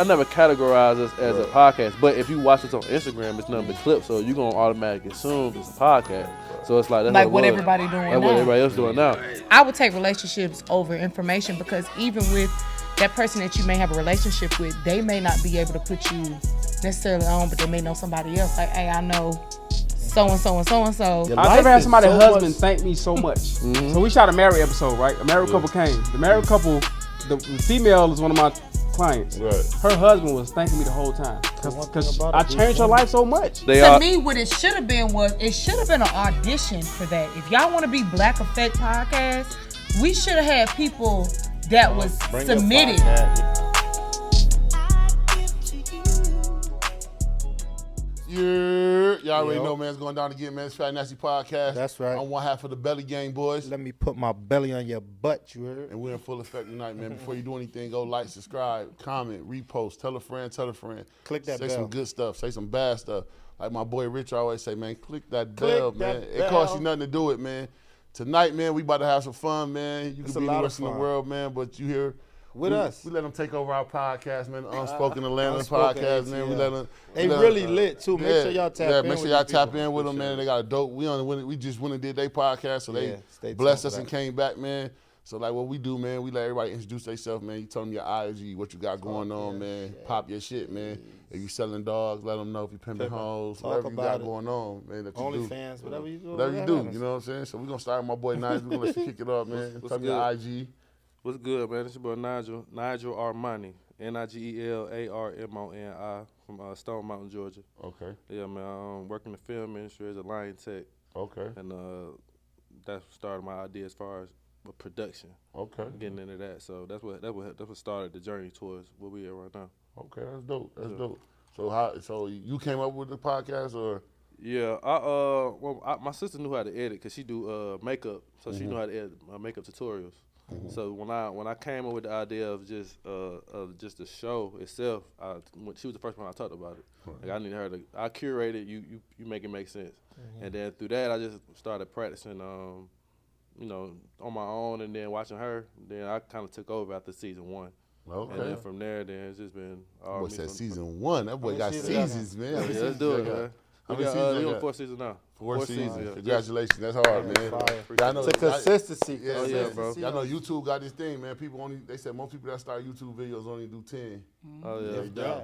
never categorize us as a podcast. But if you watch us on Instagram, it's nothing but clips, so you're gonna automatically assume it's a podcast. So it's like what everybody doing now. Like what everybody else doing now. I would take relationships over information because even with that person that you may have a relationship with, they may not be able to put you necessarily on, but they may know somebody else. Like, hey, I know so-and-so and so-and-so. I never had somebody's husband thank me so much. So we shot a married episode, right? A married couple came. The married couple, the female is one of my clients. Right. Her husband was thanking me the whole time because I changed her life so much. To me, what it should have been was it should have been an audition for that. If y'all want to be Black Effect Podcast, we should have had people that was submitted. Yeah, y'all already know, man. It's going down again, man. It's Fat Nasty Podcast. That's right. I'm one half of the Belly Gang boys. Let me put my belly on your butt, you heard? And we're in full effect tonight, man. Before you do anything, go like, subscribe, comment, repost, tell a friend, Click that say bell. some good stuff, say some bad stuff. Like my boy Rich always say, man, click that bell, man. It costs you nothing to do it, man. Tonight, man, we about to have some fun, man. You can be anywhere in the world, man, but you here with us. We let them take over our podcast, man. The Unspoken Atlanta podcast, man. We let them. They really lit too. Make sure y'all tap in. Yeah, make sure y'all tap in with them, man. They got a dope. We just went and did their podcast, so they blessed us and came back, man. So like what we do, man, we let everybody introduce themselves, man. You tell them your IG, what you got going on, man. Pop your shit, man. If you selling dogs, let them know. If you pimping hoes, whatever you got going on, man. That you OnlyFans, whatever you do. Whatever you do, you know what I'm saying? So we're going to start with my boy Nigel. We're going to let you kick it off, man. Tell me your IG. What's good, man? It's your boy Nigel Armani. NIGELARMONI from Stone Mountain, Georgia. Okay. Yeah, man. I'm working the film industry as a lion tech. Okay. And that started my idea as far as production. Okay. Getting into that. So that's what started the journey towards where we are right now. Okay, that's dope. That's dope. So you came up with the podcast or? Yeah, my sister knew how to edit because she do makeup, so she knew how to edit makeup tutorials. So when I came up with the idea of just the show itself, she was the first one I talked about it. Like I needed her to, I curated you make it make sense, and then through that I just started practicing, on my own, and then watching her. Then I kind of took over after season 1. Okay. And then from there, it's just been all. Boy said season 1. That boy got seasons, man. Yeah, let's do it, man. We got 4 seasons now. 4 seasons. Yeah. Congratulations. That's hard, man. It's a consistency. Yeah, bro. Y'all know YouTube got this thing, man. They said most people that start YouTube videos only do 10. Oh yeah.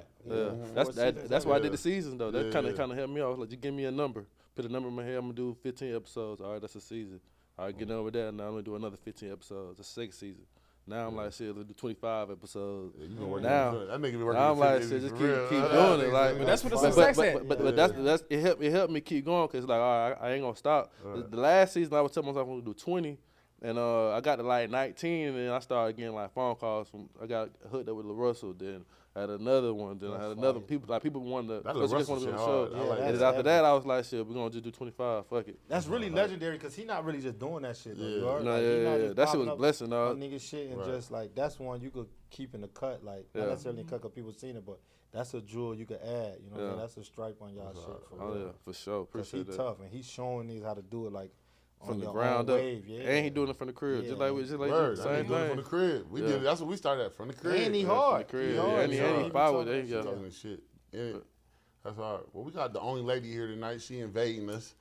That's why I did the seasons though. That kind of helped me out. Like, you give me a number, put a number in my head. I'm gonna do 15 episodes. All right, that's a season. All right, get over that. Now I'm gonna do another 15 episodes. That's 6th season. Now I'm like, shit, let's do 25 episodes. Yeah, you gonna work now that nigga be working. I'm like, shit, just keep doing it. Like, but that's what the success at. But that's it helped me keep going because like, all right, I ain't gonna stop. The last season I was telling myself I'm gonna do 20, and I got to like 19, and then I started getting like phone calls from. I got hooked up with LaRussell, then I had another one, then I had another people wanted to just want to be on the show. And after that, I was like, shit, we're gonna just do 25. Fuck it. That's really legendary because he's not really just doing that shit. That shit was a blessing, dog. Nigga shit and just like that's one you could keep in the cut, like not necessarily in the cut because people seen it, but that's a jewel you could add. You know, what I mean? That's a stripe on y'all shit. For real. Yeah, for sure. Appreciate he's tough and he's showing these how to do it like. From the ground up, wave, and he doing it from the crib, just like Word, same thing. Doing it from the crib. We did it. That's what we started at, from the crib. And he hard. And he powered. Talking shit. That's hard. Well, we got the only lady here tonight. She invading us.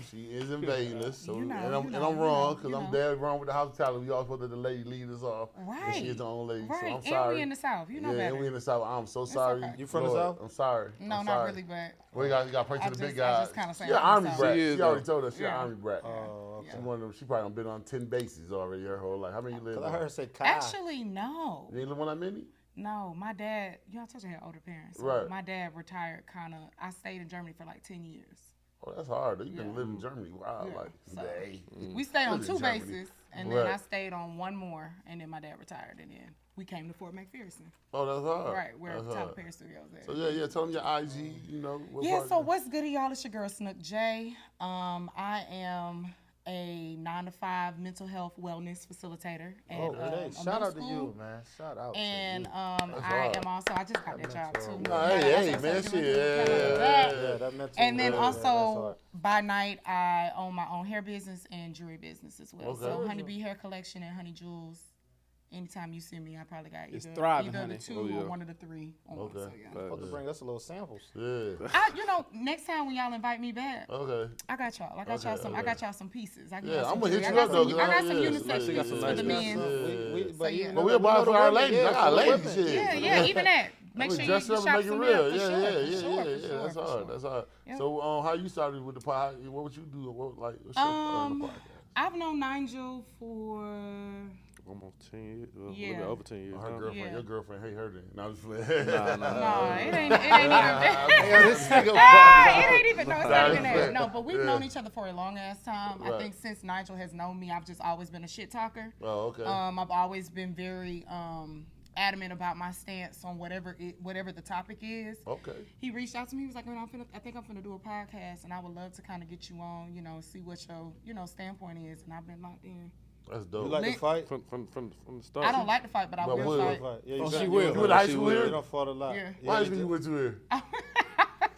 She is invading us. So, and I'm wrong because I'm dead wrong with the hospitality. We all supposed to the lady lead us off. Right. And she is the only lady. Right. So I'm sorry. And we in the South. You know better. And we in the South. I'm so sorry. Okay. You from the South? I'm sorry. No, not really, but. Well, you got to pray to the big guy. She's an Army brat. She already told us she's an Yeah. Army brat. Oh, okay. She one of them. She probably done been on 10 bases already her whole life. How many you live? I heard her say Kai. Actually, no. You ain't live on that many? No, my dad, I told you I had older parents. So Right. My dad retired I stayed in Germany for like 10 years. Oh, that's hard. You can live in Germany. Wow, like today. We stayed on Live in 2 Germany. bases, and then I stayed on 1 more, and then my dad retired, and then we came to Fort McPherson. Oh, that's hard. Right, where Tyler Perry Studios at. So tell them your IG, you know. So what's goody, y'all? It's your girl Snook J. I am a 9-to-5 mental health wellness facilitator at shout out to you, man. Shout out. And I am also, I just got that job too. Hey, man, shit. And then also by night, I own my own hair business and jewelry business as well. Okay. So Honeybee Hair Collection and Honey Jewels anytime you see me, I probably got It's either thriving, the honey. 2 or one of the 3 on. Okay. So, yeah. Supposed to bring us a little samples. Yeah. Next time when y'all invite me back, Okay. I got y'all. I got y'all some. I got y'all some pieces. I Yeah, got I'm some gonna hit jewelry. you up though. I got some Yeah. unisex She got pieces some for nice the men. But we'll buy it for our ladies. I got ladies shit. Yeah, even that. Make sure you dress up and shop make it some real. for sure. That's hard. That's hard. Yeah. So, how you started with the pod? What would you do? What's your podcast? I've known Nigel for Almost 10 years. A Yeah. little bit over 10 years. Her now. girlfriend, Yeah. your girlfriend hate her then. No, I'm just playing. no, it ain't even. This nigga It ain't even. No, it's not even Right. that. No, but we've Yeah. known each other for a long ass time. I Right. think since Nigel has known me, I've just always been a shit talker. Oh, okay. I've always been very adamant about my stance on whatever the topic is. Okay. He reached out to me. He was like, "Man, I think I'm finna do a podcast, and I would love to kind of get you on. See what your standpoint is." And I've been locked in. That's dope. You like to fight? From the start. I don't like to fight, but I But will will. fight. Yeah, Oh, said she you will. You went to high She school will. You here? don't fought a lot. Yeah. Why high school you went to here?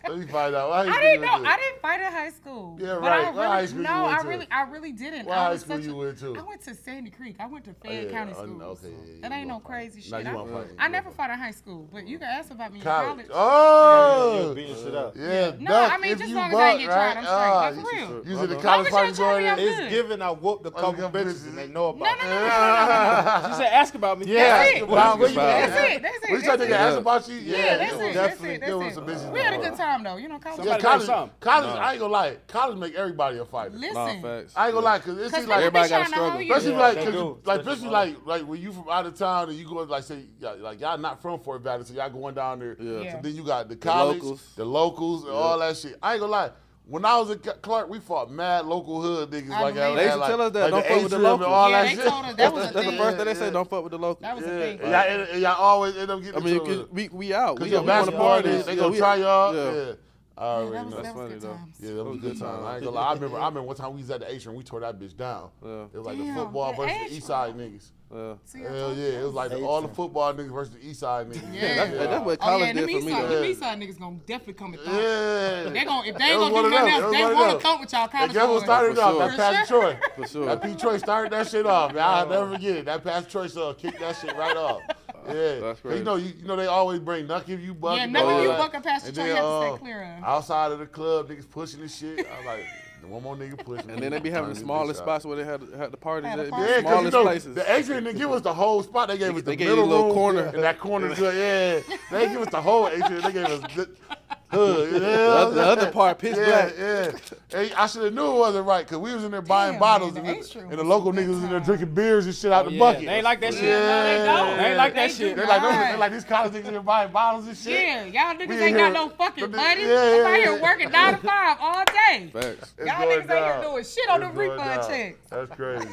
Let me find out. Why high I school didn't you know. went to? I didn't fight in high school. Yeah, But right. I What really, high school you no, went I to? really didn't. What I high was school such you went to? I went to Sandy Creek. I went to Yeah, Fayette County okay, schools. yeah, That you ain't no weren't fighting. crazy No, shit. you weren't fighting. I never fought in high school, but you can ask about me in College. college. Oh! You beating shit up. Yeah, No, duck I mean, if just you as long as I buck, ain't get tried, right? I'm straight. Like, for you real. should- You was in the Long college as party you tell me going I'm in? It's good. given I whooped a couple couple bitches bitches. and they know about No, it. no, no, no, no, no. She said, ask about me. That's it. Wow, where you That's at? it. That's it. When you try to That's take it. ask about you? Yeah, that's it it. was That's definitely it. there was That's some it. bitches. We had a good time though. College. Somebody Yeah, got college, something. I ain't gonna lie. College make everybody a fighter. Listen. Nah, facts. I ain't gonna lie, cause it Cause seems people like be everybody gotta trying to struggle. hold you. especially Yeah, like, they 'cause do. you, like, especially like when you from out of town and you go like say like y'all not from Fort Valley, so y'all going down there. Yeah. So then you got the college, the locals, and all that shit. I ain't gonna lie. When I was at Clark, we fought mad local hood niggas I like believe They it. used to tell us that, like don't the fuck with the Atrium and locals. all Yeah, that they shit. told us that was a That's the thing. first thing they say. Don't fuck with the locals. That was a Yeah, thing. and y'all always end up getting I mean, into it. we out. Cause We your want to basketball, party. they gonna try y'all. Yeah. Yeah. I already That was know. good funny, though. times. Yeah, that was a good time. I ain't gonna lie. I remember one time we was at the Atrium, we tore that bitch down. Yeah. It was like the Damn, football the versus the Atrium. East Side niggas. See, I Hell told yeah, you. it was like all the football niggas versus the East Side niggas. Yeah. That's what Oh college yeah, them did for East me. Side, though. them East Side niggas gonna definitely come and thump. Yeah. They gonna if they It ain't was gonna one do of nothing them. else, It was they one of wanna them. come with y'all And college guess what boys. started it off? For That sure. Pastor Troy. For sure. That Pete Troy started that shit off. Man, I'll never forget it. That Pastor Troy son kicked that shit right off. Yeah. That's You know, you know they always bring Nuck if you buck. Yeah, and none all of you that. bucking past the And Troy, you then, have to stay clear of. outside of the club, niggas pushing the shit. I was like, one more nigga pushing. And then they be having the smallest spots where they had the parties. Had a At. party. Yeah, because you Smallest know, places. the Atrium didn't give us the whole spot. They gave us the They gave you middle a little room corner. and that corner. Yeah, they didn't give us the whole Atrium. They gave us the hood. You The know? other part, pitch black. Yeah. Hey, I should have knew it wasn't right because we was in there buying Damn, bottles man, and, the Atrium and the was local a good niggas was in there time. drinking beers and shit out the Yeah, bucket. they ain't like that shit. Yeah. No, they don't. They ain't like that They shit. do They like, not. they like these college niggas in there buying bottles and shit. Yeah, y'all niggas We ain't got here- no fucking Yeah, money. yeah, I'm out yeah. here working 9 to 5 all day. Facts. It's Y'all going niggas ain't here down. doing shit on It's the going refund down. checks. That's crazy.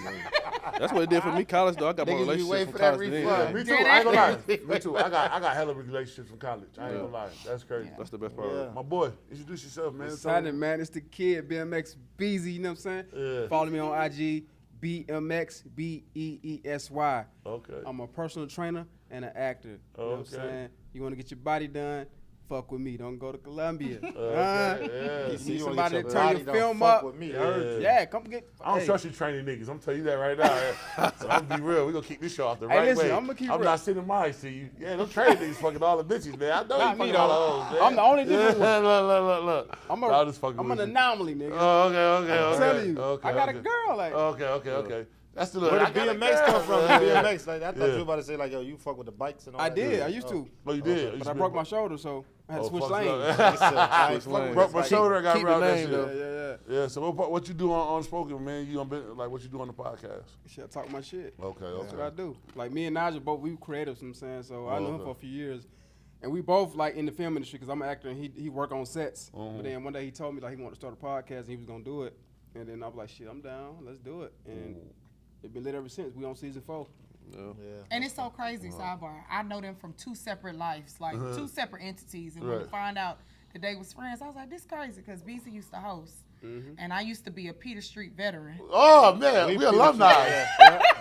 That's what it did for me. College though, I got more Niggas be relationships waiting from for that college than refund. anything. Me too. I ain't gonna lie. Me too. I got hella relationships from college. I ain't gonna lie. That's crazy. That's the best part. Yeah. My boy, introduce yourself, man. Excited, man. It's the kid, BMX Beezy, you know what I'm saying? Yeah. Follow me on IG, BMX BEESY. Okay. I'm a personal trainer and an actor. You know what I'm Okay. saying? You want to get your body done? Fuck with me. Don't go to Columbia. Okay, You yeah. need You wanna somebody get to your turn body your done, film fuck up. with me. Yeah. Yeah, come get. I don't hey. trust you training niggas. I'm telling you that right now. So I'm gonna be real. We gonna keep this show off the Hey, right listen, way. I'ma keep I'm real. not sending mine to you. Yeah, them training niggas fucking all the bitches, man. I know Not you me, fucking though. all the hoes, man. I'm the only Yeah, different one. look. I'm I'll just fucking I'm with an you. anomaly, nigga. Oh, okay. I'm telling you. Okay, I got okay. a girl like. Okay. That's the Where I did got a BMX come from? girl. BMX, like I thought Yeah. you were about to say like, yo, you fuck with the bikes and all I that. did. I used to, Oh, you did. but I broke my shoulder, so I had to switch lanes. lanes. Broke my shoulder. I got Keep around the that name, shit. though. Yeah. So what you do on Unspoken, man? You like what you do on the podcast? Shit, I talk my shit. Okay. That's what I do. Like me and Nigel both, we creatives, you know what I'm saying? So I knew him okay. for a few years. And we both like in the film industry because I'm an actor and he work on sets. But then one day he told me like he wanted to start a podcast and he was gonna do it. And then I was like, shit, I'm down. Let's do it. And it's been lit ever since. We on season 4. Yeah. And it's so crazy, sidebar. I know them from 2 separate lives, like 2 separate entities. And when we Right. find out that they was friends, I was like, this crazy because BC used to host. and I used to be a Peter Street veteran. Oh man, we alumni.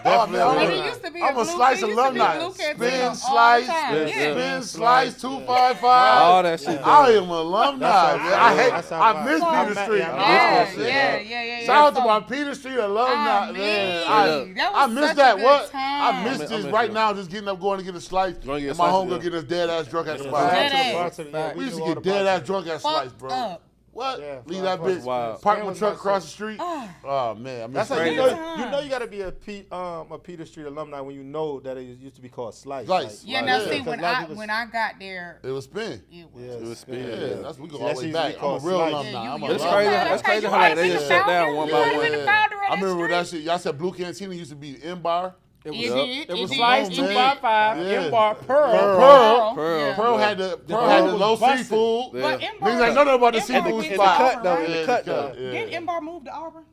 Oh man, And it used to be I'm a Blue Slice Cat. It used to be alumni. Blue Cat Spin, all the Slice, time. Yeah. Spin, Slice, 255. All that shit. I am alumni. Man. That's how I miss I Peter met- Street. Yeah. Shout out to So- my Peter Street alumni, man. that I was miss such that. a good What? time. I miss I this miss right that. now. Just getting up, going to get a slice, Going to get a and my slice, homegirl yeah. getting us dead ass drunk at the Dead spot. ass. We used to get dead ass drunk at Slice, Fucked bro. up. What? Yeah, Leave that fuck bitch. wild. Park That my was truck my across the street. Oh man, I miss That's how that. you Great know. time. You know you gotta be a Peter Street alumni when you know that it used to be called Slice. Slice. Yeah, Right. now Yeah. see, Because when a lot of I people- when I got there, It was spin. it was. Yeah, It was spin. Yeah, that's we go See, all that's the way usually back. I'm a called real Slice. alumni. Yeah, I'm you- a It's you- crazy. yeah, That's okay, crazy you how like right, they you just the shut down founder. one You by right, you one. the founder of I remember when that street. shit. Y'all said Blue Cantina used to be in bar. It was- did. It was did, Slice, it 255, Yeah. M-Bar, Pearl. Pearl. Pearl had the was low busted. seafood. Yeah. But Niggas ain't know nothing about the seafood went to spot. Auburn, though, right? in the cut, though. Didn't M-Bar move to Auburn?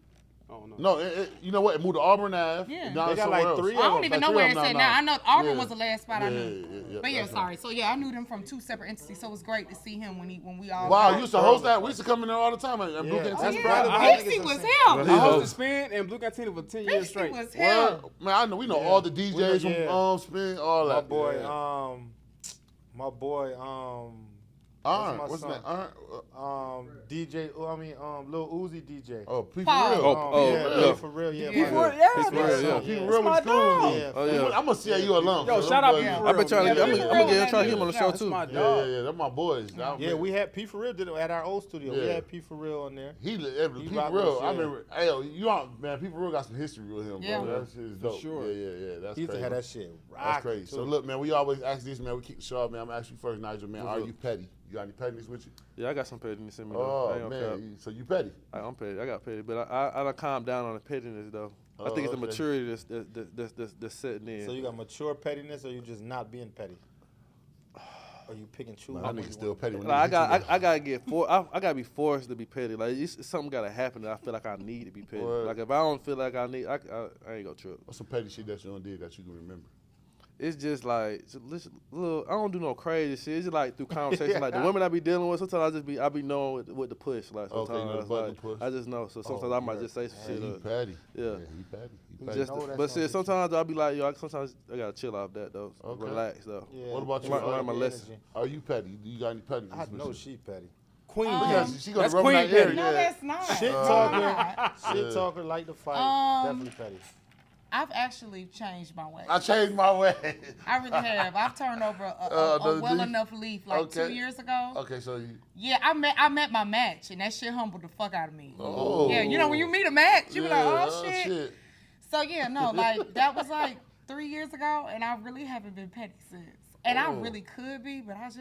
Oh, no. No, you know what? It moved to Auburn Ave. Yeah. Now They it's got somewhere like else. three I don't even Like know three where of it's them at now. I know Auburn Yeah. was the last spot I knew. But yeah, that's sorry. So yeah, I knew them from two separate entities. So it was great to see him when we all. Wow, got- you used to host that? We used to come in there all the time at Blue Yeah. Cantina. That's Yeah, probably I- Pixie was him. I hosted Spin and Blue Cantina for 10 years Pixie straight. was Well, him. man, I know we know all the DJs Yeah. from Spin, all My that. boy, Yeah. my boy, Arn, what's what's my that? son? Arn, DJ. Lil Uzi DJ. oh, P for Paul. real. Yeah, for real. Yeah, P my- for real, yeah, P for real, yeah. P yeah. for real was cool. Yeah. Oh, yeah. I'm a CIU alum. Yo, so shout out them P boys- for I've been trying to. Yeah, I'm P for gonna real, try him man. on the show too. my Yeah, dog. they're my boys. Yeah, we had P for real did it at our old studio. We Yeah. had P for real on there. P rock for real. with I shit. remember. Hey, yo, you all, man. P for real got some history with him, Yeah. bro. That shit is dope. sure. Yeah. That's He used to crazy. have that shit. That's rocking, crazy. too. So look, man, we always ask this, man. We keep the show up, man. I'm asking you first, Nigel, man. What's Are up? you petty? You got any pettiness with you? Yeah, I got some pettiness in me. Though. I Oh ain't gonna cap. man, so you petty? I'm petty. I got petty, but I done calmed down on the pettiness though. I think it's the okay. maturity that's setting in. So you got mature pettiness, or you just not being petty? Or you pick and choose? My nigga still petty. When Like, niggas I gotta get I gotta be forced to be petty. Like it's something gotta happen that I feel like I need to be petty. Word. Like if I don't feel like I need, I ain't gonna trip. What's some petty shit that you done did that you can remember? It's just like little. I don't do no crazy shit. It's just like through conversation. Like the women I be dealing with, sometimes I be knowing what to push. Like Okay, you know sometimes the button like, to push. I just know. So sometimes Oh, I might yeah. just say some Hey, shit. he petty. Yeah. He petty. He petty. Just, know that's but gonna see, get sometimes I'll be like, yo, sometimes I gotta chill off that though. Okay. Relax though. Yeah. What about you? Learn my lesson. Energy. Are you petty? Do you got any pettiness? I with know you? she petty. Queen. Look at her, she gonna That's rub Queen my ear. petty. No, Yeah. that's not. Shit No, talker. not. Shit talker, like to fight. Definitely petty. I've actually changed my way. I changed my way. I really have. I've turned over a Another well leaf? enough leaf like Okay. 2 years ago. Okay, so you. Yeah, I met my match, and that shit humbled the fuck out of me. Oh. Yeah, you know when you meet a match, you be like, Yeah, oh shit. shit. So yeah, no, like that was like 3 years ago, and I really haven't been petty since. And I Oh. really could be, but I was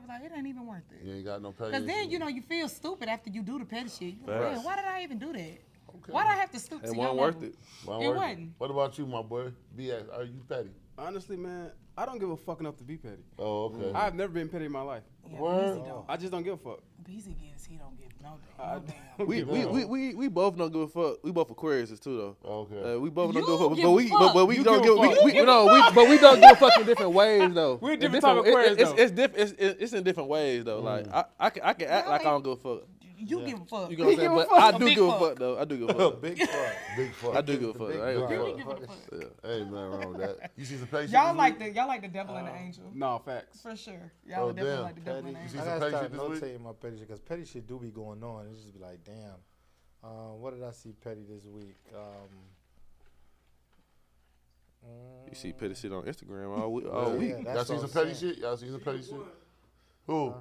like, it ain't even worth it. You ain't got no petty. Cause then you know you feel stupid after you do the petty shit. You like, Facts. man, why did I even do that? Okay. Why did I have to stoop It to wasn't your worth level? it. Well, It worth wasn't. What about you, my boy? BS, are you petty? Honestly, man, I don't give a fuck enough to be petty. Oh, okay. I've never been petty in my life. Yeah, Word. Beezy don't. I just don't give a fuck. Beezy gives, he don't give no I damn. No damn. We both don't give a fuck. We both Aquariuses too though. Okay. We both don't You give a fuck, give but a we fuck. but we You don't give give a fuck. we but we don't give a fuck in different ways though. We're In different type of Aquarius, though. It's in different ways though. Like I can act like I don't give a fuck. You give a fuck. You know what I'm saying? But I do give a fuck though. I do give a fuck. Big fuck. Big fuck. I do give a fuck. I ain't gonna Really fuck. give a fuck. Hey, man, wrong with that. You see some petty shit? Y'all this like week? the devil and the angel. No, facts. For sure. Y'all Oh, are definitely damn. like the devil and the You angel. see I some gotta petty start shit this week? notating my petty shit because petty shit do be going on. It's just be like, damn. What did I see petty this week? You see petty shit on Instagram all week. Yeah, Y'all that's see what some I'm petty saying. shit? Y'all see some petty shit? Who?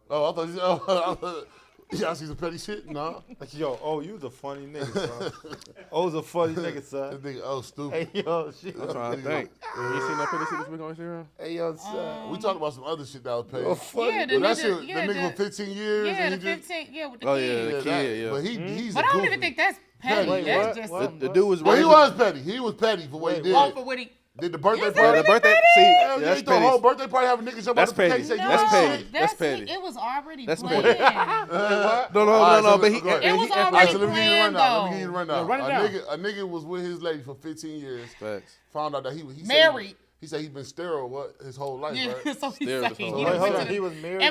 Oh, I thought you said, oh, y'all see some petty shit? No. Like, yo, you the funny nigga, son. O's a funny nigga, This son. nigga, oh, stupid. Hey, yo, shit. I'm trying to think. You seen that petty shit this week on Instagram? Hey, yo, son. We talked about some other shit that was petty. Yo, funny. Yeah, But that shit, nigga, the nigga for 15 years. Yeah, and the he just- 15, yeah, with the Oh, kid. yeah. The that- kid, yeah. But he's But a I don't goofy. even think that's petty. Wait, That's what? just What? some. The dude was Well, he raised. was petty. He was petty for what he did. Oh, for what he. Did the birthday Is that party? The birthday. See, Hell yeah, that's he threw a whole petty. birthday party, have a nigga jump That's out the cake petty. and say, No, you That's ain't petty. shit. That's petty. It was already That's planned. petty. What? No, All right, but he. go ahead. It was he- All right, already so let me give you the planned, rundown. Let me though. give you the rundown. Yeah, run it down. A nigga was with his lady for 15 years. Facts. Found out that he said Married. He said he's been sterile his whole life, Yeah, right? so he's Sterile saying his he whole done life. went to the- He was married.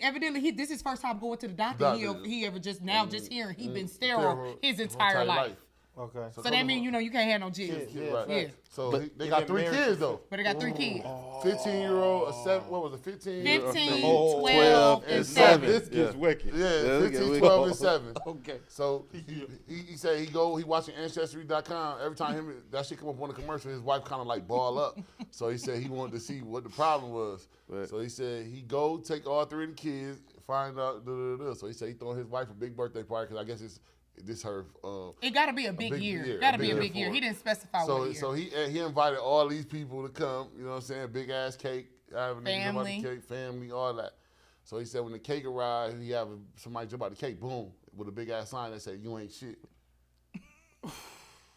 Evidently, this is his first time going to the doctor. He ever just hearing he been sterile his entire life. Okay. So that means you can't have no kids. Yeah. So they got 3 kids though. But they got 3 kids. 15-year-old, 15? 15, 12, 12, and 7. This gets wicked. Yeah, this 15, get 12, and 7. Okay. So he said he watching Ancestry.com. Every time that shit come up on the commercial, his wife kind of like ball up. So he said he wanted to see what the problem was. Right. So he said he go take all 3 of the kids, find out. So he said he throwing his wife a big birthday party because I guess this her. It got to be a big year. Got to be a big year. He didn't specify what year. So he invited all these people to come. You know what I'm saying? Big ass cake, Family. family, all that. So he said when the cake arrived, he have somebody jump out the cake, boom, with a big ass sign that said "You ain't shit."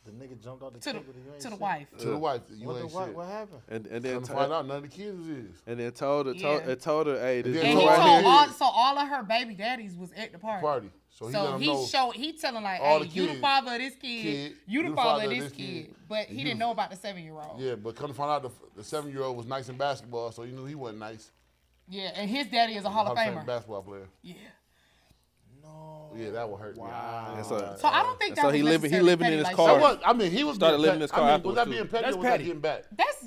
The nigga jumped out the cake with you ain't To the shit. wife. To the wife, you ain't shit. What happened? And Come then to find out, none of the kids is. and then told her, hey, this And And So he right told here- all of her baby daddies was at the party. So he let them know. He telling like, all hey, the you the kids- father of this kid, you the father of this kid. kid. But he didn't know about the 7-year-old. Yeah, but come to find out, the 7-year-old was nice in basketball, so he knew he wasn't nice. Yeah, and his daddy is a Hall of Famer. Basketball player. Yeah. No. Yeah, that would hurt. Wow. And So I don't think that So was he living necessarily in petty, his like, car. So what? I mean, he was Started being living in his car was that afterwards, being too. petty That's or was that petty. getting back? That's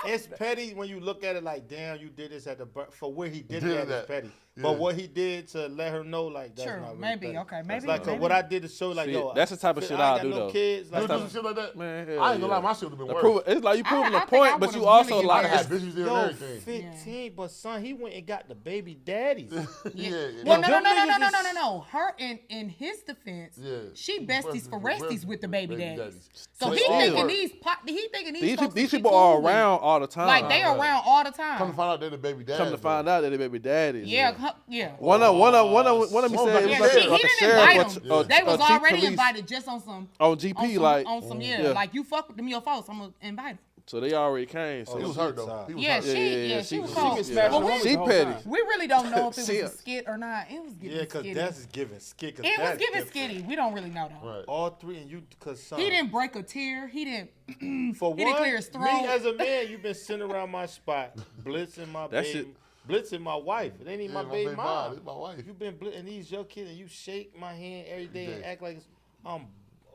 It's petty when you look at it like, damn, you did this at the for where he did Did that that. is petty. Yeah. But what he did to let her know, like, that's True. not really Maybe. petty. Okay. It's Maybe. like maybe. what I did to show, like, See, yo, that's the type of shit I I'll ain't do, got no though. kids. You Like, do some shit like that? Man, I hell ain't gonna lie, yeah. my shit would have been The worse. proof, it's like you proving I a think point, I but you would've also really like I had been bitches there and yo, everything. 15, but son, he went and got the baby daddies. Yeah. Well, Them niggas no. Her, in his defense, Yeah. she besties for resties with the baby daddies. So But he still. thinking these folks these that she people cool are with, around all the time. like they around all the Come to time. find out they're the baby dad. Come to find out that they baby daddies. Yeah. One of them he One said of it Yeah, was he like a didn't sheriff invite or them. They was chief already police invited just on some on GP like like you fuck with them your folks. I'm gonna invite them. so they already came. So He was hurt though. He was Yeah, hurt. she was she cold. been smashing But homies She the whole petty. time. we really don't know if it was She- a skit or not. It was giving Yeah, because skitty. that's giving skit. It was giving skitty. We don't really know though. Right. All 3 and you, because son. He didn't break a tear. He didn't. For He one, didn't clear his me throat. as a man, you've been sitting around my spot, blitzing my That baby, shit- blitzing my wife. It ain't even Yeah, my baby mom. It's my wife. You been blitzing these your kids, and you shake my hand every day and Yeah. act like,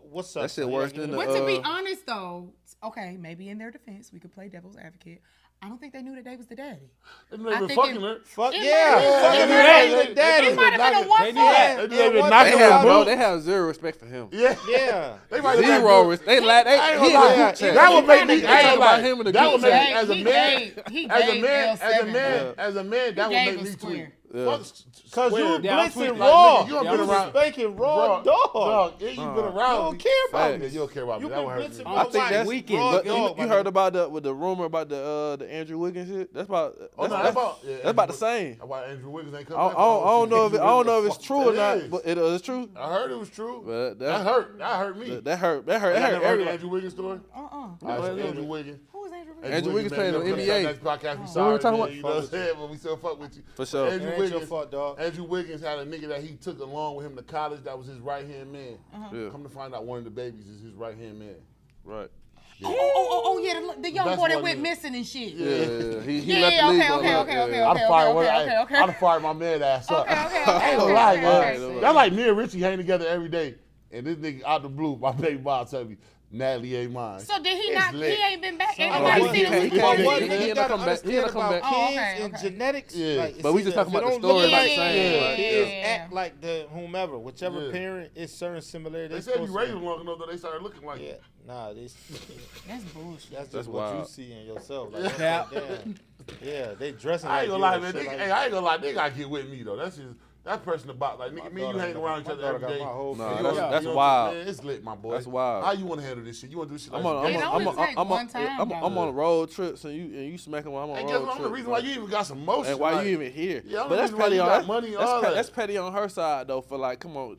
what's up? That shit son? worse You than gotta the- But to be Uh, honest though, okay, maybe in their defense, we could play devil's advocate. I don't think they knew that they was the daddy. They I been think fucking it- her. Fuck It yeah. might- Fucking Yeah, daddy, they- the daddy. It might have been a one They for knew it. that. They Yeah, been what knocking the They her have fuck? bro. they have zero respect for him. Yeah. Yeah. They might Zero respect. They I ain't gonna lie. chat. That would make me. He I ain't gonna about lie. him in the That group would make chat. me as a He man. gave- he As a gave man. L As a seven. man. As a man. That would gave make him me square. tweet. Yeah. Fuck Cause you Yeah, I'm blitzing tweaking. raw. Nigga, you done Yeah, been I'm around. Spanking raw dog. Yeah, you been You around. don't care about Facts. me. Yeah, you don't care about me. You That been would hurt blitzing me. my I think wife. that's weekend. Raw But dog, you my heard nigga. about the rumor about the Andrew Wiggins shit? That's about Oh, no, that's that's about the same. That's why Andrew Wiggins ain't I coming don't, I don't know if it, I don't know if it's Fuck, true or it not, is. but it is true. I heard it was true. But That hurt. That hurt me. That hurt. That I hurt. never heard the Everybody. Andrew Wiggins story. Uh-uh. Andrew Wiggins. Who was Andrew Wiggins? Andrew Wiggins playing man, in you the know, NBA. Next podcast, we What sorry, we talking man, about? you know what I'm saying? But we still fuck with you. For sure. Andrew It ain't your Wiggins, fault, dog. Andrew Wiggins had a nigga that he took along with him to college that was his right hand man. Yeah. Come to find out, one of the babies is his right hand man. Right. Oh, yeah, the young boy that Basketball went nigga. missing and shit. Yeah. He Yeah, left the league. okay, on that. okay. Yeah. I'd have fired one. okay. I'd have fired my man ass up. Okay. I ain't gonna lie, man. okay. That's like me and Richie hang together every day, and this nigga out the blue, my baby mom tell me, Natalie ain't mine. So did he It's not? lit. He ain't been back. Ain't Oh, nobody he seen can't- him. he But can't- what he niggas ain't gotta come back. He understand ain't come about back. Oh, kids okay. and genetics, Yeah. like, But we just talking if it about the don't look story, like like saying, the like, kids yeah. act like the whomever, whichever Yeah. parent is certain similarities. They said you raised them long enough that they started looking like Yeah, you. nah, this That's bullshit. that's just That's what you wild. see in yourself. Like, Yeah. damn. Yeah, they dressing I like ain't gonna you lie, and man. shit Nigga, like hey, I ain't gonna lie. They gotta get with me though. That's just that person about like nigga. Me and you hang around each other every day. Nah, You that's- know, that's you know, wild. Man, it's lit, my boy. That's wild. How you want to handle this shit? You want to do shit like I'm on It only take one time, I'm though. on road trips and you smacking while I'm on And road guess what? trips. I'm the reason why you even got some motion. And why like, you even here? Yeah, I'm but the that's reason why petty you on got her. money and all that. That's petty on her side though. For like, come on,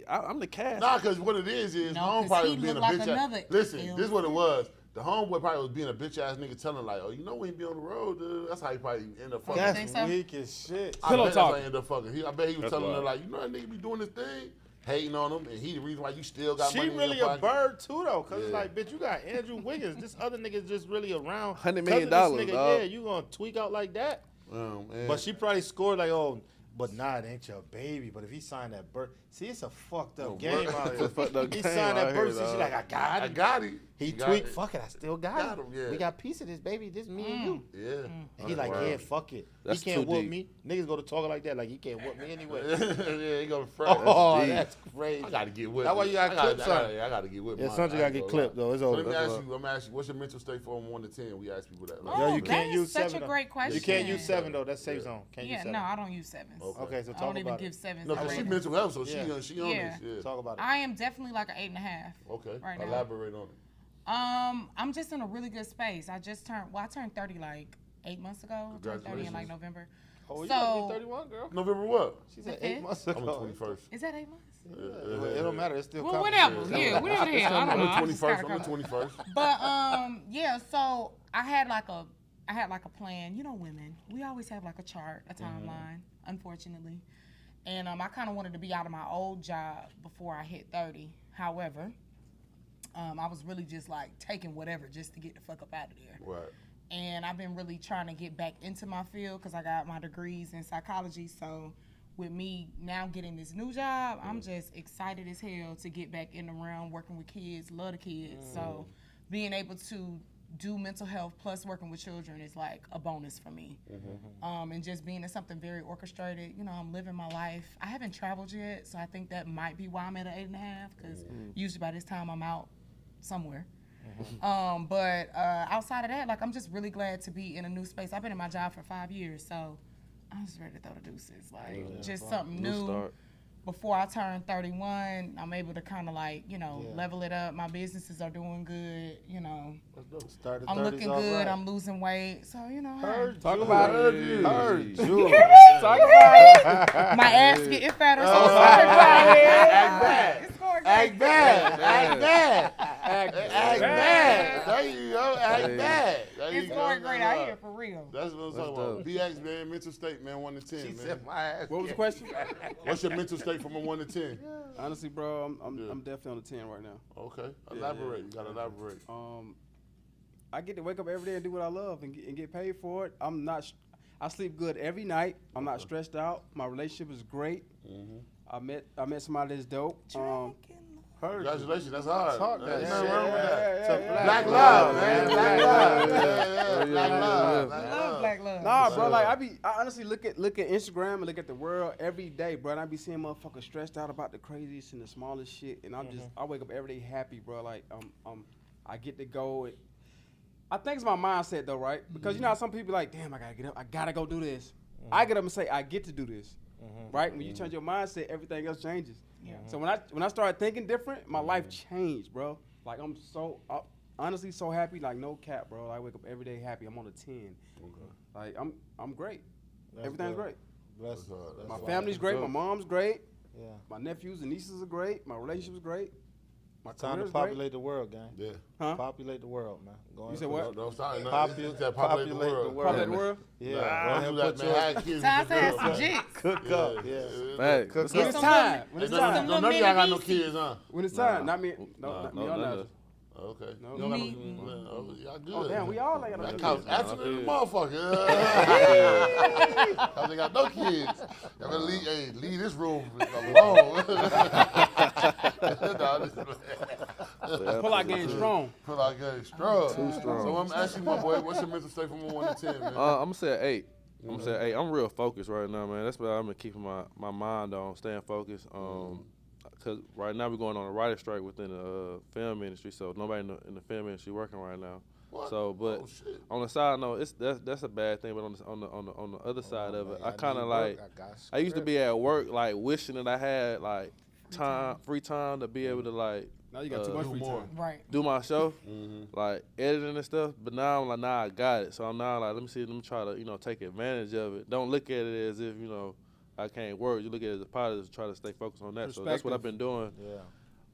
I'm the cast. Nah, because what it is No, home 'cause probably he was being a look like bitch another ass. Listen, ill this is what it was. The homeboy probably was being a bitch ass nigga telling like, oh, you know when you be on the road, dude. That's how he probably end up fucking. think That's so? weak as shit. I Pillow bet that's how talk. he end up fucking. I bet he was That's telling her wild. like, you know that nigga be doing this thing. hating on him, and he the reason why you still got She money in really your a pocket. bird too though, cause it's like, bitch, you got Andrew Wiggins. This other nigga's just really around. $100 million, 'Cause of this nigga, dog. yeah, you gonna tweak out like that? Man. But she probably scored like, oh, but nah, it ain't your baby. But if he signed that birth, see, it's a fucked up game out here. It's a fucked up He game signed out that here, birth, she dog. like, I got I it. got it. He got tweaked, it. fuck it, I still got Got it. him, yeah. We got a piece of this, baby. This me and you. Yeah. And he like, yeah, fuck it. That's he can't too whoop deep. me. Niggas go to talking like that, like he can't whoop me anyway. Yeah, he gonna front. Oh, deep. that's crazy. I gotta get with. That's why you got clips on. I gotta get with. Yeah, mine. sometimes you I gotta ain't get gonna clipped lie. though. It's So over. let me That's ask what- you. I'm asking you. What's your mental state from 1 to 10? We ask people that. Oh, you can't that use is such 7 a though. great question. You can't use 7 though. That's safe zone. Can't use Yeah, 7. no, I don't use 7s. Okay, so I talk don't even about give it. 7s. No, a because she rating. mental health, so Yeah. she on Yeah. this. Yeah. Talk about it. I am definitely like an 8.5. Okay. Right now. Elaborate on it. I'm just in a really good space. I turned 30 like 8 months ago. I turned 30 in like Congratulations. November. Oh, you So- gotta be 31, girl. November what? She said The 8 fifth? months I'm ago. the 21st. Is that 8 months? It don't matter. It's still Well, coming. whatever. It's Yeah, coming. whatever the hell. I I'm don't the know. I just 21st. gotta I'm the come. 21st. But yeah. So I had like a plan. You know, women. We always have like a chart, a timeline. Unfortunately, and I kind of wanted to be out of my old job before I hit 30. However, I was really just like taking whatever just to get the fuck up out of there. Right. And I've been really trying to get back into my field because I got my degrees in psychology. So with me now getting this new job, I'm just excited as hell to get back in the realm working with kids, love the kids. So being able to do mental health plus working with children is like a bonus for me. And just being in something very orchestrated, you know, I'm living my life. I haven't traveled yet, so I think that might be why I'm at an 8.5 because usually by this time I'm out somewhere. But outside of that, like I'm just really glad to be in a new space. I've been in my job for 5 years, so I'm just ready to throw the deuces. Like just something new. start. Before I turn 31, I'm able to kind of like, you know, level it up. My businesses are doing good, you know. Start the I'm 30s looking off good. right. I'm losing weight. So, you know, Heard Talk you. about Heard it. you. Heard Hey. you. Talk about it. my ass getting fatter. So Act bad. it's going great. Act bad. Act bad. Act Act bad. There you go. Act Hey. bad. There you It's go. going great out here, for real. That's what I'm talking about. BX, man, mental state, man, 1 to 10, She man. said my ass. What was the question? What's your mental state from a 1 to 10? Honestly, bro, I'm Yeah. definitely on the 10 right now. Okay. Elaborate. You gotta elaborate. I get to wake up every day and do what I love and get paid for it. I sleep good every night. I'm not stressed out. My relationship is great. I met somebody that's dope. Congratulations. That's hard. Talk that Ain't shit. nothing wrong with that. Yeah. Black love, man. Black love. Yeah. Black yeah, love. yeah. I love black love. Nah, bro, sure. like I honestly look at Instagram and look at the world every day, bro. And I be seeing motherfuckers stressed out about the craziest and the smallest shit, and I wake up every day happy, bro. Like I get to go. I think it's my mindset though, right? Because you know how some people like, damn, I gotta get up, I gotta go do this. I get up and say, I get to do this, right? When you change your mindset, everything else changes. Yeah. So when I started thinking different, my life changed, bro. Like I'm so honestly so happy, like no cap, bro. I wake up every day happy. I'm on a 10. Like I'm great. Everything's great. Bless My family's great. My mom's great. Yeah. My nephews and nieces are great. My relationship's great. My Time to career's great. populate the world, gang. Yeah. Huh? Populate the world, man. Go You ahead. said what? Don't start nothing. Populate That the world. Populate the world. Yeah. Nah, Go don't ahead, do that, put man. your Have kids Time with to the have girl, some man. jits. cook up. Yeah. Facts. Cook Let's When up. it's some time. little- When it's some time. little None of y'all got no mini kids, huh? When it's time. Not me. No, not me no, on none that. of- Okay. No. You don't got Me. no, y'all good. Oh damn, we all ain't got no That kids. couch absolutely kids. motherfucker. I ain't got no kids. Y'all better leave this room alone. Pull out game strong. Pull out game strong. Too strong. So I'm asking my boy, what's your mental state from a 1 to 10, man? I'm gonna say an 8. I'm gonna say an 8. I'm real focused right now, man. That's what I'm been keeping my mind on, staying focused. Cause right now we're going on a writer strike within the film industry, so nobody in the film industry working right now. What? So, but Oh, shit. on the side note, that's a bad thing. But on the other side of it, I kind of like I used to be at work like wishing that I had like free time to be able to like Now you got too much free time. Right. do my show, like editing and stuff. But now I'm like, nah, I got it. So I'm now like, let me try to take advantage of it. Don't look at it as if I can't work. You look at it as a positive, try to stay focused on that. So that's what I've been doing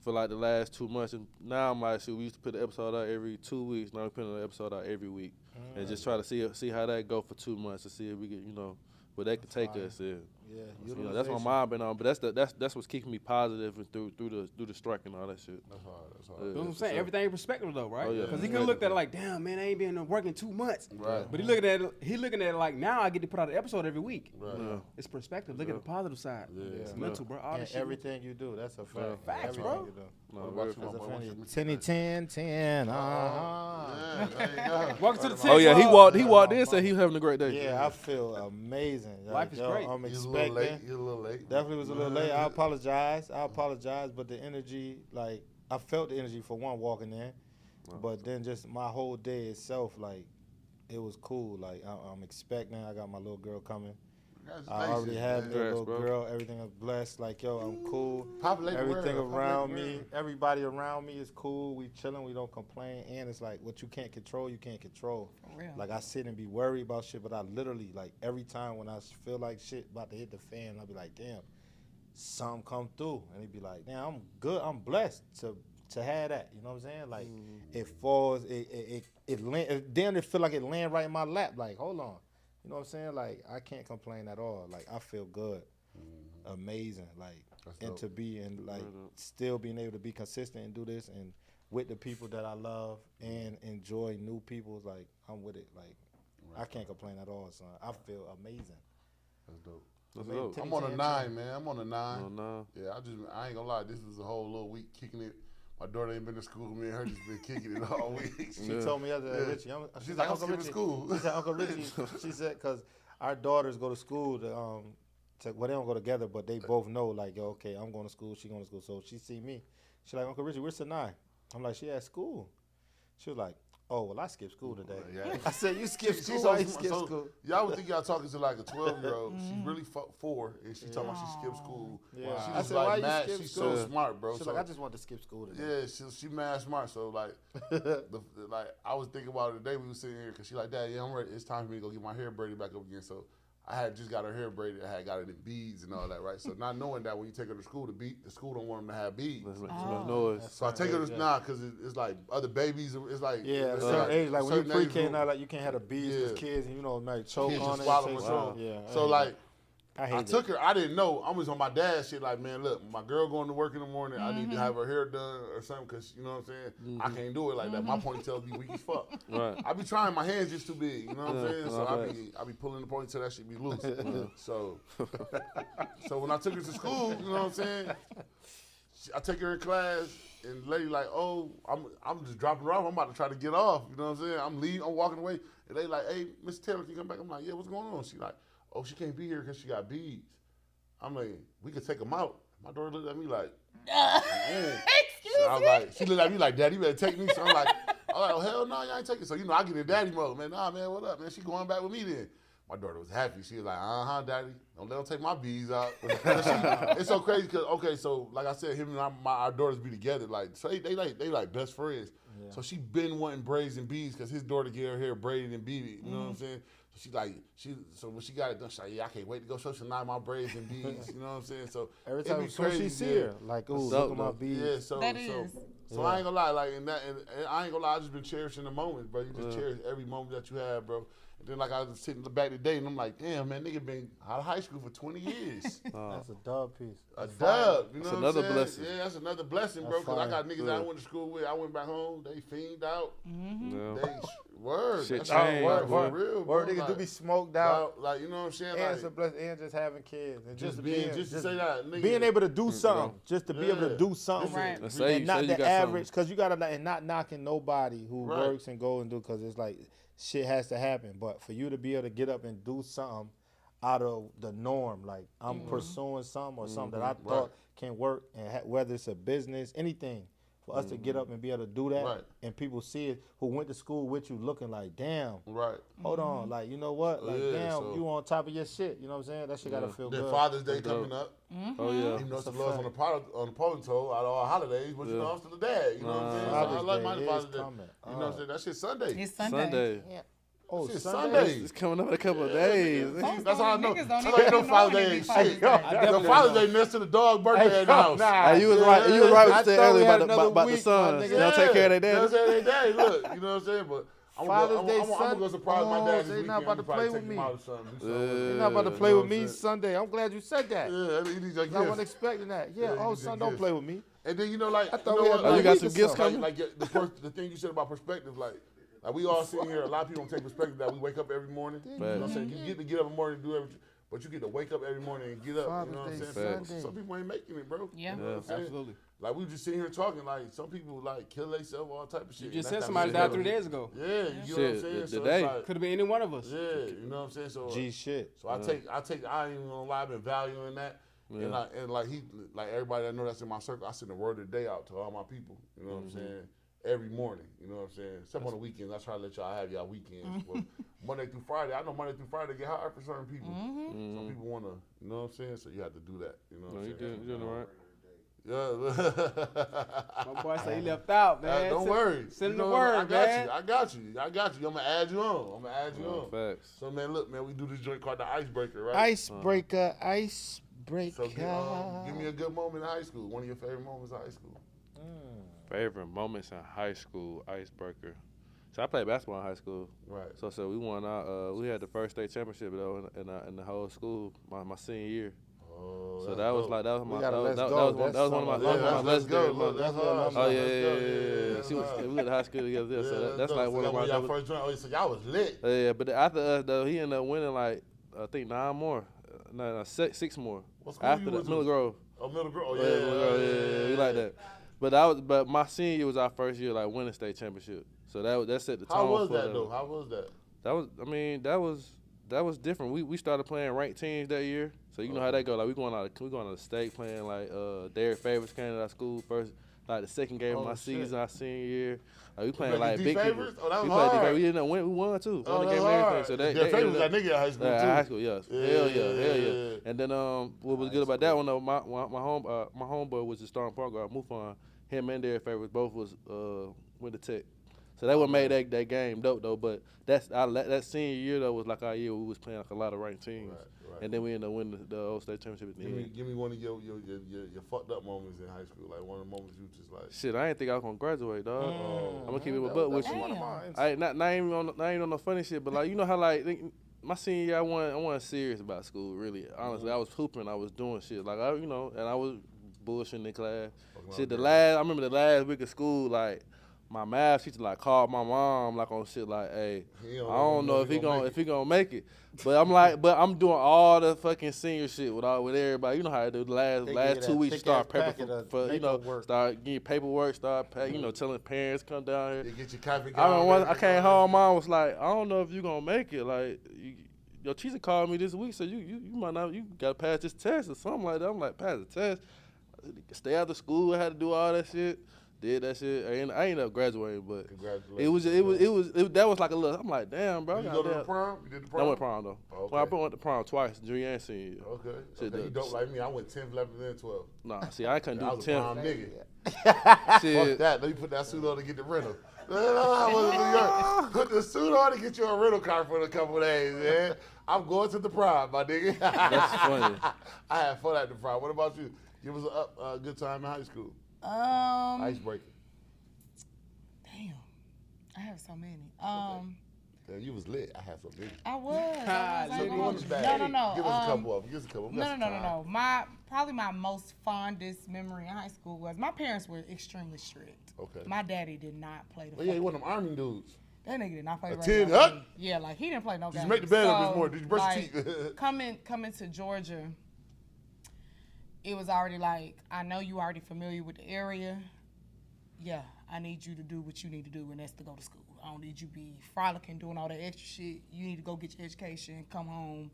for like the last 2 months. And now I'm like, we used to put the episode out every 2 weeks. Now we're putting an episode out every week, and just try to see how that go for 2 months to see if we get but they can take us. Yeah. Yeah, You know, that's what my mind been on, but that's what's keeping me positive and through the strike and all that shit. That's hard. That's hard. Yeah, That's what I'm for saying. sure. Everything in perspective though, right? Oh, yeah. Because he could have looked at it like, damn, man, I ain't been working 2 months. Right. But he looking at it like, now I get to put out an episode every week. Right. Yeah. It's perspective. Look at the positive side. Yeah. It's Yeah. mental, bro. All And this shit. everything you do, that's a fact. Facts, everything bro. you do. No, What about very you, my cool. boy? What's your 10, 10, 10. Yeah, there you go. Welcome to the 10. Oh yeah, he walked in and said he was having a great day. Yeah, I feel amazing. Life is great. I'm He's a little late. expecting. He's a little late. Definitely was a little late. I apologize, but the energy, like, I felt the energy for one walking in, but then just my whole day itself, like, it was cool. Like, I'm expecting. I got my little girl coming. I already have man. the little Congrats, bro. girl. Everything is blessed. Like, yo, I'm cool. Populate the Everything world, around populate the me, world. everybody around me is cool. We chilling. We don't complain. And it's like, what you can't control, you can't control. For real. Like, I sit and be worried about shit, but I literally, like, every time when I feel like shit about to hit the fan, I'll be like, damn, something come through. And it'd be like, damn, I'm good. I'm blessed to have that. You know what I'm saying? Like, it falls, it land, then it feel like it land right in my lap. Like, hold on. You know what I'm saying? Like, I can't complain at all. Like, I feel good. Amazing. Like, That's and dope. to be and like still being able to be consistent and do this and with the people that I love and enjoy new people, like, I'm with it. Like, I can't complain at all, son. I feel amazing. That's dope. That's Amazing. dope. I'm on a 9, man. I'm on a 9. Oh, no. Yeah, I ain't gonna lie. This was a whole little week kicking it. My daughter ain't been to school. Me and her just been kicking it all week. She told me yesterday, Yeah. Richie. She's like, I'm Uncle skipping Richie. school. She said, Uncle Richie. She said, because our daughters go to school well, they don't go together, but they both know, like, yo, okay, I'm going to school, she going to school. So she see me. She like, Uncle Richie, where's Sanai? I'm like, she at school. She was like, oh, well, I skipped school today. Yeah. I said, you skipped school? She's Why so you smart. skip So, school? y'all would think y'all talking to like a 12-year-old. She's really 4, and she talking about she skipped school. Yeah. She I just said, why like you mad. skip She's school? so smart, bro. She's So, like, I just wanted to skip school today. yeah, she mad smart. So like, like I was thinking about it the day we was sitting here because she like, Dad, yeah, I'm ready. It's time for me to go get my hair braided back up again. So I had just got her hair braided. I had got it in beads and all that, right? So not knowing that when you take her to school, the school don't want them to have beads. Let's make some noise. So I take her to because it's like other babies. It's like Yeah, at a it's certain age, like when you certain age pre-K group, now, like you can't have the beads because Yeah. kids, you know, like choke kids on just it. swallow and them shit. strong. Yeah. So like. I I hate took her. I didn't know. I was on my dad's shit. Like, man, look, my girl going to work in the morning. I need to have her hair done or something because you know what I'm saying. I can't do it like that. My ponytail be weak as fuck. Right. I be trying. My hands just too big. You know what I'm saying. So right. I be pulling the ponytail. That shit be loose. So when I took her to school, you know what I'm saying. I take her in class and the lady like, oh, I'm just dropping her off. I'm about to try to get off. You know what I'm saying. I'm leaving. I'm walking away. And they like, hey, Miss Taylor, can you come back? I'm like, yeah, what's going on? She like, oh, she can't be here because she got beads. I'm like, we could take them out. My daughter looked at me like, Excuse I was like, she looked at me like, Daddy, you better take me. So I'm like, oh hell no, y'all ain't taking. So I get in daddy mode, man. Nah, man, what up, man? She going back with me then. My daughter was happy. She was like, Daddy, don't let them take my beads out. It's so crazy because so like I said, him and our daughters be together. Like, so they like best friends. Yeah. So she been wanting braids and beads because his daughter get her hair braided and beaded. You know what I'm saying? So when she got it done, she's like, yeah, I can't wait to go show Shania my braids and beads. You know what I'm saying? So every it time be she crazy, see her, like, ooh, look at my beads. Yeah, so That is. So I ain't gonna lie, like and I ain't gonna lie, I just been cherishing the moment, bro. You just cherish every moment that you have, bro. And then like I was sitting back today and I'm like, damn man, nigga been out of high school for 20 years. That's a dub piece. A dub, you know That's what another I'm saying? blessing. Yeah, that's another blessing, bro. That's Because I got fire. niggas that I went to school with. I went back home, they fiend out. Yeah. They word. Shit That's changed, word, bro. for real, bro. Word niggas like, do be smoked out. like, you know what I'm saying? And Like, it's a blessing, and just having kids, and just being, just to say that, nigga. being able to do something, just to be able to do something, Right. Let's say and not you the got average, something. because you gotta and not knocking nobody who Right. works and go and do, because it's like shit has to happen. But for you to be able to get up and do something out of the norm, like I'm pursuing something or something that I thought can work, and whether it's a business, anything. For us to get up and be able to do that, Right. and people see it who went to school with you looking like, damn, Right. hold on, like, you know what, like, Yeah, damn, so- you on top of your shit, you know what I'm saying? That shit gotta feel Then good. Father's Day That's dope. coming up. Oh yeah. Even though it's the That's a love on the ponytail out of all holidays, but you know, I'm still a dad. You know what I'm saying? So I Father's like Day my is Father's Day. coming. You know what I'm saying? That shit's Sunday. It's Sunday. Sunday. Oh, Shit, Sunday. Sunday. It's coming up in a couple of days. That's how I know. Niggas don't That's how even you know know Father's when Day it ain't be Father's shit. Day. The Father's Day next to the dog birthday in the house. Hey, you was right. You was right. I What you said thought we earlier had about another the week, sons. my They nigga. don't take care of their They'll daddy. say their daddy. Look, you know what I'm saying? But Father's Day I'm Sunday. gonna go surprise my dad this They weekend. not about to play with me. They're not about to play You know with me what I'm saying? Sunday. I'm glad you said that. Yeah, he needs your I wasn't gift. expecting that. Yeah, Yeah, he needs son, your don't gift. play with me. And then, you know, like, I thought you we know had what? Oh, you got some week or gifts something. coming? the thing you said about perspective, like we all sitting here, a lot of people don't take perspective that we wake up every morning. You know what I'm saying? You get to get up in the morning and do everything, but you get to wake up every morning and get up. You know what I'm Father's saying? Day Sunday. Some people ain't making it, bro. Yeah. You know what I'm saying? Absolutely. Like, we just sitting here talking, like, some people, like, kill themselves, all type of shit. You just And said that's not somebody shit. died 3 days ago. Yeah, you know what I'm Shit, saying? So today. it's like, Could have been any one of us. yeah, you know what I'm saying? So, G shit. so I ain't even gonna lie, I've been valuing that. Yeah. And like everybody I know that's in my circle, I send the word of the day out to all my people. You know what I'm saying? Every morning. You know what I'm saying? Except on the weekends. I try to let y'all have y'all weekends. But Monday through Friday, I know Monday through Friday get hard for certain people. Some people wanna, you know what I'm saying? So you have to do that. You know what No, I'm you saying? doing it right. Yeah. My boy said he left out, man. Don't worry. Send You the know, word, man. I got you. I'm gonna add you on. Facts. So man, look, man, we do this joint called the icebreaker, right? Icebreaker. So give me a good moment in high school. One of your favorite moments in high school. Favorite moments in high school, icebreaker. So I played basketball in high school. Right. So we won our we had the first state championship though in the whole school my senior year. Oh, So that was dope. like that was my We gotta that let's was go. one of my Let's legendary go. Look, moments. that's hard. Oh yeah. That's She was hard. we went to high school together. There, so Yeah, that's dope. like So one of that my. y'all first joint. Oh, so y'all was lit. Yeah, but after us though, he ended up winning like I think 9 more, no, 6 more. What school After you the went to? Middle Grove. Oh, Middle Grove. Oh, Yeah, Middle Grove, yeah, we like that. But my senior year was our first year like winning state championship. So that set the tone. How was for that though? How was that? That was different. We started playing ranked teams that year, so you know how that go. Like we going out of state playing like Derek Favors came to our school first, like the second game of my season, our senior year. Like we playing like big people. Oh, that was We played hard. we ended up winning. We won too. Oh, Won the that's game and everything. hard. So Derek they Favors was ended that nigga at high school too. high school, yes. Hell yeah. Yeah. And then what was good about that one though? My homeboy was the starting point guard, Mufon. Him and Derek Favors both was went to Tech. So that what made that game dope though. But that senior year though was like our year. We was playing like a lot of ranked teams, Right. and then we ended up winning the old state championship at the end. Give me one of your fucked up moments in high school. Like one of the moments you just like. Shit, I didn't think I was gonna graduate, dog. I'm gonna keep it with butt with you. One of mine. I not even on the funny shit, but like you know how like my senior year I wasn't serious about school really. Honestly, I was hooping, I was doing shit like and I was bullshitting in class. Shit, I remember the last week of school like. My math teacher like called my mom like on shit like, hey, I don't know if he gonna make it, but I'm doing all the fucking senior shit with everybody. You know how I do. The last 2 weeks you start paper for start getting paperwork, telling parents come down here. You get your copy. I came home, mom was like, I don't know if you gonna make it. Like your teacher called me this week, so you might not, you gotta pass this test or something like that. I'm like, pass the test, stay after school. I had to do all that shit. Did that shit. I ain't up graduating, but that was like a little. I'm like, damn, bro. Did you go to the prom? You did the prom? I went prom though. Okay. Well, I went to prom twice, junior and senior year. Okay. You dope like me. I went 10th, 11th, and 12th. Nah, see, I couldn't do I was a 10th. prom nigga. Fuck Shit. that. Let me put that suit on to get the rental. I was in New York. Put the suit on to get you a rental car for a couple of days, man. I'm going to the prom, my nigga. That's funny. I had fun at the prom. What about you? Give us a good time in high school. Icebreaker. Damn, I have so many. Damn, you was lit. I had so many. I was. No. Give us a couple of them. Give us a couple. No. Probably my most fondest memory in high school was my parents were extremely strict. Okay. My daddy did not play the. Oh yeah, he one of them army dudes. That nigga did not play A the 10 radio. hut? Yeah, like he didn't play no games. Did you make the bed up this morning? Did you brush like, your teeth? coming to Georgia, it was already like, I know you already familiar with the area. Yeah, I need you to do what you need to do, and that's to go to school. I don't need you to be frolicking, doing all that extra shit. You need to go get your education, come home,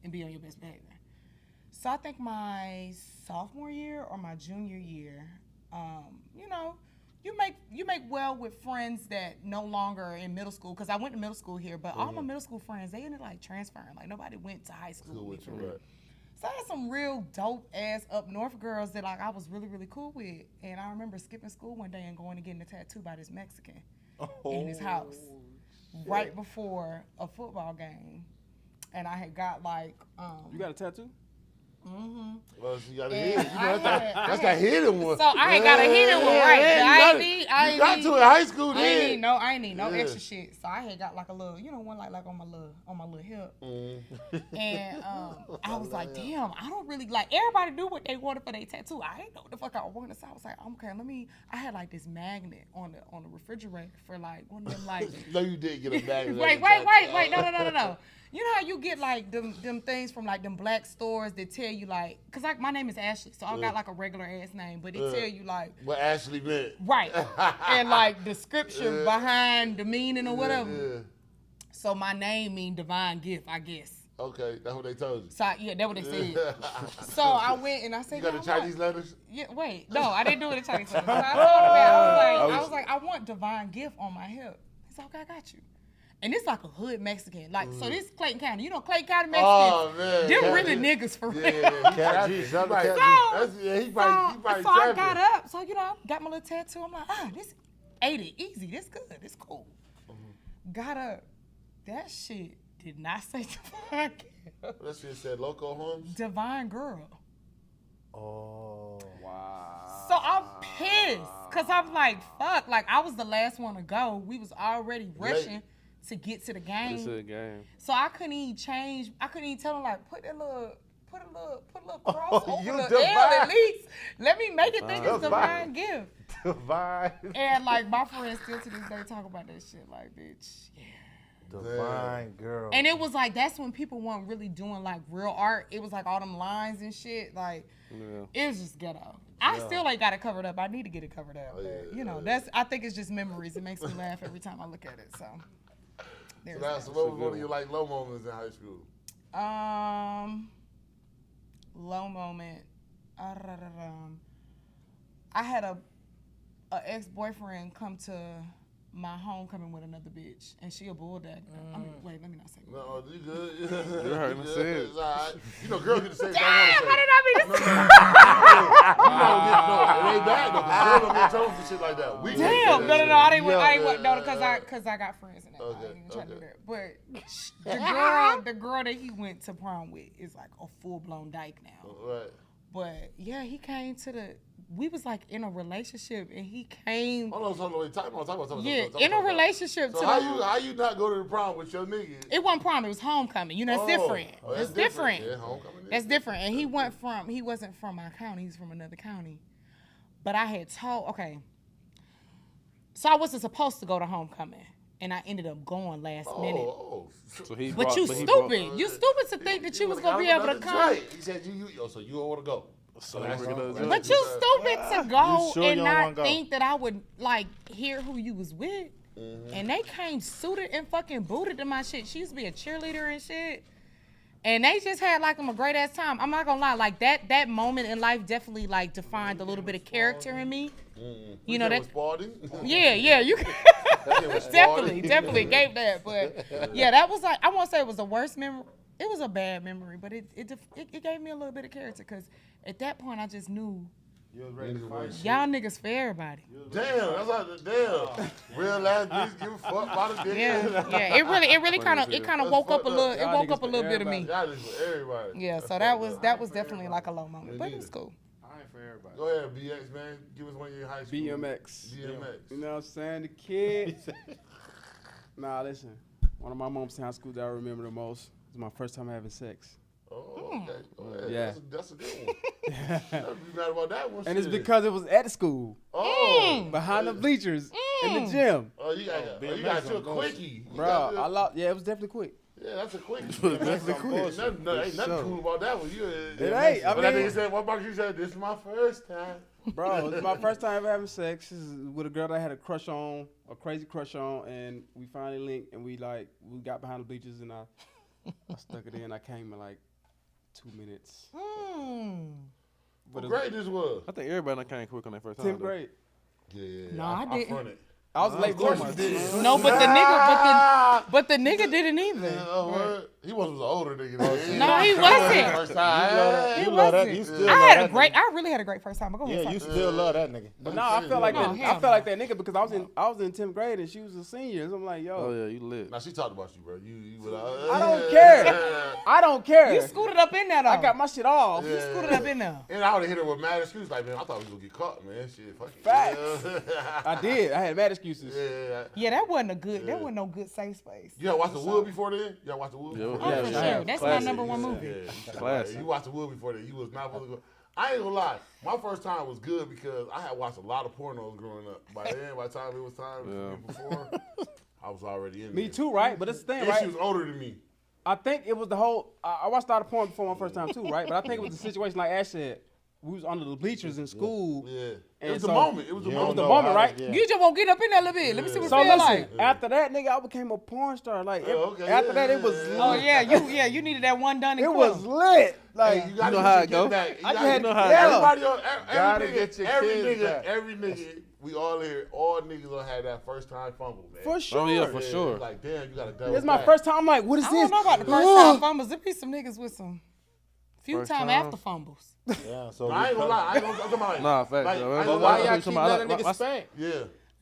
and be on your best behavior. So I think my sophomore year or my junior year, you make well with friends that no longer are in middle school, because I went to middle school here, but all my middle school friends, they ended like transferring. Like nobody went to high school with me. Right. So I had some real dope ass up north girls that like I was really, really cool with. And I remember skipping school one day and going and getting a tattoo by this Mexican in his house right before a football game. And I had got like You got a tattoo? Well, she got a hit. You know, that's that hidden one. So I ain't got a hidden one, right? You got to in high school, then. I ain't need no extra shit. So I had got like a little, one like on my little hip. And I was like, damn, I don't really like. Everybody do what they wanted for their tattoo. I didn't know what the fuck I wanted. So I was like, okay, I had like this magnet on the refrigerator for like one of them like. No, you did get a magnet. Wait, no. You know how you get like them things from like them black stores that tell you like, cause like my name is Ashley, so I got like a regular ass name, but it tell you like what Ashley meant, right, and like description behind the meaning or whatever. Yeah. So my name mean divine gift, I guess. Okay, that's what they told you. So yeah, that's what they said. So I went and I said, you got the Chinese letters? Yeah, wait, no, I didn't do it in Chinese letters. So I told the man, I was like, I want divine gift on my hip. He's like, okay, I got you. And it's like a hood Mexican. Like, so this Clayton County. You know Clayton County Mexicans? Oh, man. Them really niggas for real. Yeah, he probably so I got up. So, got my little tattoo. I'm like, this ate it easy. This good. This cool. Got up. That shit did not say divine girl. That shit said Loco Homes? Divine girl. Oh. Wow. So I'm pissed. Because I'm like, fuck. Like, I was the last one to go. We was already rushing to get to the game. So I couldn't even change. I couldn't even tell him like put a little cross over the L at least. Let me make it think it's divine gift. Divine. And like my friends still to this day talk about that shit like, bitch, yeah. Divine girl. And it was like that's when people weren't really doing like real art. It was like all them lines and shit. Like it was just ghetto. I still ain't got it covered up. I need to get it covered up. But, I think it's just memories. It makes me laugh every time I look at it. So. So what was one of your like low moments in high school? Low moment. I had a ex-boyfriend come to my homecoming with another bitch, and she a bulldog. I mean, wait, let me not say that. No, you good. You heard me say it. It's all right. Girls get the same thing. Damn, how did I be this? It ain't bad though, because girls don't get told for shit like that. We Damn, no, I didn't want, no, because I got friends in that. Okay, I didn't even try to do that. But the girl that he went to prom with is like a full-blown dyke now. Right. But yeah, he came to we was like in a relationship, and he came. Hold on, talk about. Yeah, in a relationship. So how you not go to the prom with your nigga? It wasn't prom. It was homecoming. It's different. It's different. Yeah, homecoming. That's different. And he wasn't from my county. He's from another county. But I had told, okay. So I wasn't supposed to go to homecoming, and I ended up going last minute. So but you stupid. You stupid to think that you was gonna be able to come. He said so you don't want to go. But you stupid to go and not think that I would like hear who you was with. And they came suited and fucking booted to my shit. She used to be a cheerleader and shit. And they just had like a great ass time. I'm not gonna lie, like that moment in life definitely like defined a little bit of character in me. You know that. Yeah, you definitely gave that. But yeah, that was like I won't say it was the worst memory. It was a bad memory, but it gave me a little bit of character because at that point I just knew y'all niggas for everybody. Damn, that's like real ass bitch give a fuck about a dick. Yeah. It really kind of woke up a little. It woke up a little bit of me. Y'all is for everybody. Yeah, so that was definitely like a low moment, but it was cool. I ain't for everybody. Go ahead, BX man. Give us one of your high school. BMX. You know what I'm saying? The kids. Nah, listen. One of my moments in high school that I remember the most was my first time having sex. Oh, okay. Yeah. That's a good one. Don't be mad about that one. And it's because it was at the school. Behind the bleachers in the gym. Oh, you got your quickie. Bro, it was definitely quick. Yeah, that's a quickie. Definitely quick. Ain't nothing cool about that one. It ain't. But that nigga said, what about you said, this is my first time. Bro, it was my first time ever having sex. This is with a girl that I had a crazy crush on, and we finally linked, and we got behind the bleachers, and I stuck it in. I came in like 2 minutes. What grade this was? I think everybody came quick on that first time. 10th grade. Yeah. No, I didn't. I was late bloomer. No, but the nigga didn't either. He was an older nigga. No, he wasn't. First time. You love that. You still love I really had a great first time. But go ahead. Yeah, you still love that nigga. But no, I felt like No, that. hell I felt like that nigga because I was in 10th grade and she was a senior. So I'm like, yo. Oh yeah, you lit. Now she talked about you, bro. I don't care. I don't care. You scooted up in there though. I got my shit off. You scooted up in there. And I would have hit her with mad excuses. Like, man, I thought we was gonna get caught, man. Shit, fuck it. Facts. Yeah. I did. I had mad excuses. Yeah, that wasn't a good. That wasn't no good safe space. You watched The Wood before then? You watched The Wood? Yeah, before? Oh, for sure. That's my number one movie. Yeah. Classic. You watched The Wood before that. You was not supposed to go. I ain't gonna lie. My first time was good because I had watched a lot of pornos growing up. By the time it was time before, I was already in there. Me too, right? But it's the thing, And right? she was older than me. I think it was the whole. I watched a lot of porn before my first time too, right? But I think it was the situation like Ash said. We was under the bleachers in school. Yeah. And It was the so- moment. It was the It was moment. the moment, right? Yeah. You just won't get up in there a little bit. Let me see what So it feel listen, like. after that, nigga, I became a porn star. Like okay, after that, it was Oh lit. yeah, you needed that one done. It was lit. Like You gotta know get how your it go. kid back. I gotta- had- know how it yeah. Everybody on Gotta every get your nigga, kids back. every nigga, we all here, all niggas gonna have that first time fumble, man. for sure. Oh yeah, for sure. It's like, damn, you gotta double It's my back. first time. I'm like, what is I this? don't know about the first time fumbles. There be some niggas with some few First time time? after fumbles. Yeah, so I ain't gonna lie. I ain't gonna, I'm talking about like, Nah, facts. like, though. I ain't But gonna why lie. y'all I'm keep talking about- letting a nigga spank? Yeah.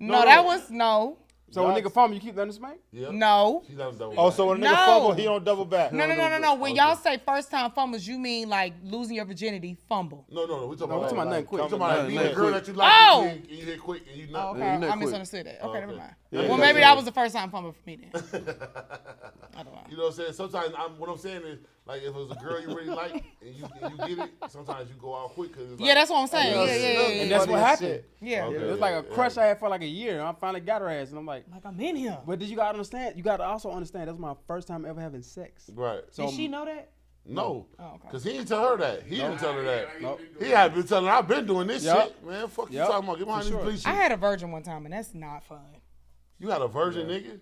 No, that was no. So when nigga fumble, you keep letting him smack? Yeah. No. She doesn't double Oh, back. so when a No. nigga fumble, he don't double back. No. When y'all say first time fumbles, you mean like losing your virginity fumble. No. We talking No, we about talking about nothing quick. We talking about like, being a Nothing girl quick. that you like Oh! and you hit quick and you Oh, not. okay. Yeah, you know I quick. misunderstood that. Okay, Okay. never mind. Yeah, Well, yeah, maybe yeah. that was the first time fumble for me then. I don't know. You know what I'm saying? Sometimes what I'm saying is like if it was a girl you really like and you get it, sometimes you go out quick because Yeah, that's what I'm saying. Yeah, Yeah. And that's what happened. Shit. Yeah. Okay. It was like a crush I had for like a year. And I finally got her ass, and I'm like, Like I'm in here. but did you gotta understand? You gotta also understand that's my first time ever having sex. Right. So Did she know that? No. Oh, okay. Because he didn't tell her that. He didn't tell her that. Nope. He had been telling her, I've been doing this Yup. shit. Man, fuck you Yup. talking about. Get behind For these sure. bleachers. I had a virgin one time, and that's not fun. You had a virgin nigga?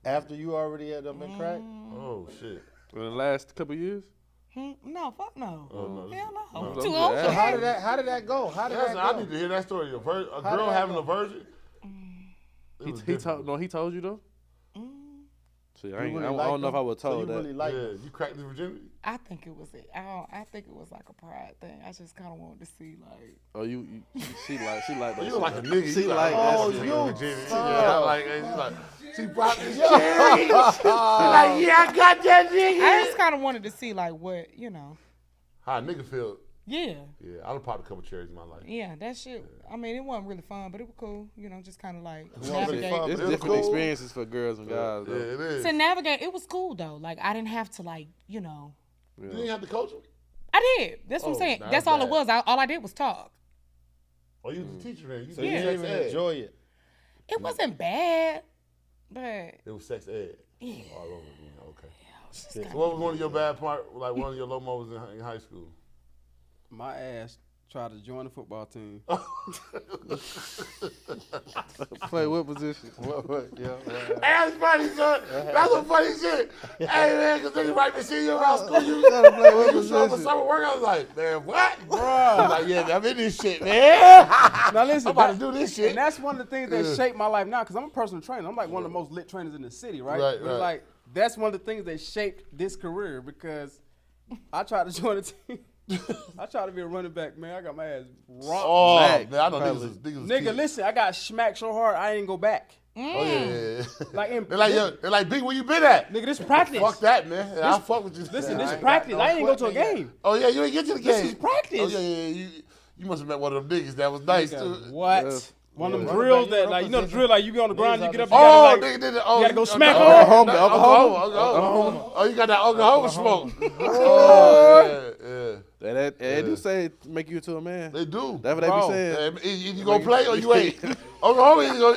After you already had them been cracked? Oh, shit. In the last couple years. No, fuck no. no. Hell no. No, Too no, old no. for So that. how did that go? How did That's, that I go? need to hear that story. A did girl that having go? a virgin? He told you though. See, I You really don't like know if them? I would So told you that. really like Yeah, them? you cracked the virginity? I think it was it. I think it was like a pride thing. I just kind of wanted to see like. Oh, she like that. You shit. look like a nigga. She like that Oh, shit. you Virginity. suck. Yeah, like, she's like, she brought the cherries. She's like, yeah, I got that nigga. I just kind of wanted to see like what How a nigga feel? Yeah, Yeah, I done popped a couple cherries in my life. yeah, that shit. I mean, it wasn't really fun, but it was cool. Just kind of like wasn't really navigate. fun, It's It was different cool. experiences for girls and guys Yeah, though. it is. To navigate, it was cool though. Like I didn't have to like You didn't have to coach him? I did. That's what I'm Oh, saying. nah, That's that's all it bad. was. All I did was talk. Oh, you was the teacher then. You So did you Yeah. didn't sex even ed. enjoy it. It wasn't bad, but It was sex ed. yeah. All over again. Okay. Just So kinda- what was one of your bad part, like one of your low moments in high school? My ass tried to join the football team. Play what position? Yeah. That's funny, son. That's some funny shit. Hey, man, because niggas might be seeing you around school. You Gotta play what you show up for position? summer work. I was like, man, what? Bruh. I'm like, yeah, I'm in this shit, man. Now listen, I'm about to that- do this shit. And that's one of the things that Yeah. shaped my life now, because I'm a personal trainer. I'm like one of the most lit trainers in the city, right? Right, It's right. like that's one of the things that shaped this career because I tried to join a team. I tried to be a running back, man. I got my ass rocked. Oh, Back, man, I know probably. niggas was Nigga, kids. listen, I got smacked so hard I ain't go back. Oh, yeah. Like in, They're like, yo, they're like, Big, where you been at? nigga, this practice. Fuck that, man. I'll fuck with you. Listen, this I is ain't practice. got no I didn't go to a equipment game. Oh, yeah, you ain't get to the game. This is practice. Oh, yeah. You must have met one of them niggas that was nice, Nigga, too. what? Yeah. One of them Yeah. drills Running back, that, like, you know the position. drill, like, you be on the ground, you Niggas get up, out you Oh, gotta, like, nigga did it. Oh, you gotta go smack oh, Oklahoma, Oklahoma. Oh, you got that Oklahoma smoke. Oh, yeah. They do say it make you into a man. They do. That's what they Bro. be saying. Either you gonna play or you ain't. Oklahoma either go.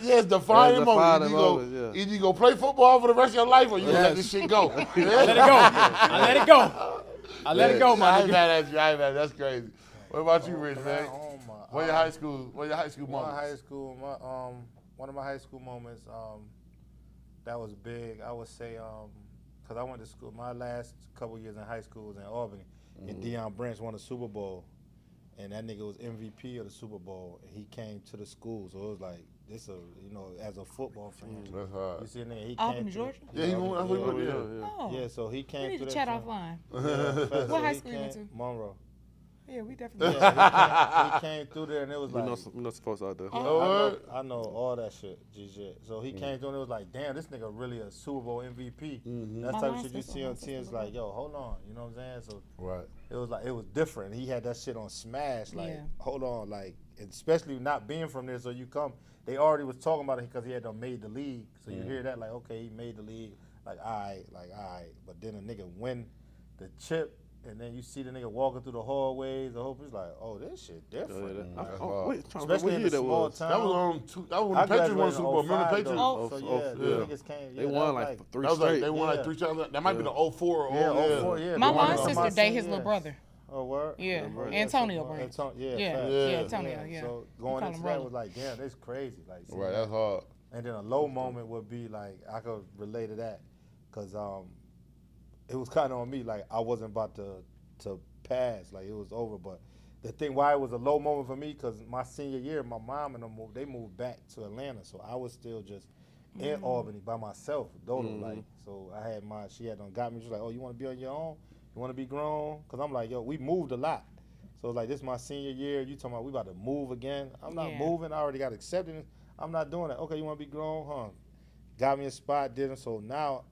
Yeah, it's defining Yeah, moment. defining moments, yeah. Either you go play football for the rest of your life or you gonna let this shit go. let it go. I let it go. I let it go, I my ain't nigga. mad at you. I ain't mad. That's crazy. What about you, Rich, man? Oh my. What your high school? What your high school My moments? high school, one of my high school moments, that was big. I would say, because I went to school. My last couple years in high school was in Albany, and Deion Branch won the Super Bowl, and that nigga was MVP of the Super Bowl, and he came to the school, so it was like this as a football fan. That's hard. You see a nigga, he Albany, came Georgia? Yeah, he went. Oh. Yeah, so he We came need through to that chat joint. offline. Yeah, What high he school you went came- to? Monroe. Yeah, we definitely. Yeah, he came through there and it was We like, know some folks out there. I know all that shit, G. So he came through and it was like, damn, this nigga really a Super Bowl MVP. That's My type of mom shit you said so. see My on sister TNT. It's was like, like- yo, hold on, you know what I'm saying? So Right. it was like, it was different. He had that shit on Smash, like, Yeah. hold on, like, especially not being from there. So you come, they already was talking about it because he had done made the league. So you hear that, like, okay, he made the league, like, all right. But then a nigga win the chip. And then you see the nigga walking through the hallways. The whole it's like, oh, this shit different. That's Oh, hard. wait, Especially what in year the that small was? town. That was on. That was when I the Patriots won graduated the Super Bowl. in Remember the 05 Patriots? though. So Oh, yeah, yeah. the niggas came. They Yeah, won that like was 3 That was like straight. they won like Yeah. 3 times. That might be the 04 or Yeah, 04. 04, yeah. My The one mom's on sister my dated senior his little year. brother. Oh, word? Yeah, Word. Antonio So, Branch. yeah, Yeah, facts. yeah, Antonio, yeah. So We going call into him that brother. was like, damn, that's crazy. Like, seeing Right, that. that's hard. And then a low moment would be like, I could relate to that because it was kind of on me. Like, I wasn't about to pass. Like, it was over. But the thing why it was a low moment for me, because my senior year, my mom and them moved back to Atlanta. So I was still just in Albany by myself, like, so I had she had got me. She was like, oh, you want to be on your own? You want to be grown? Because I'm like, yo, we moved a lot. So like, this is my senior year. You talking about we about to move again? I'm not Yeah. moving. I already got accepted. I'm not doing that. Okay, you want to be grown? Huh? Got me a spot, didn't. So now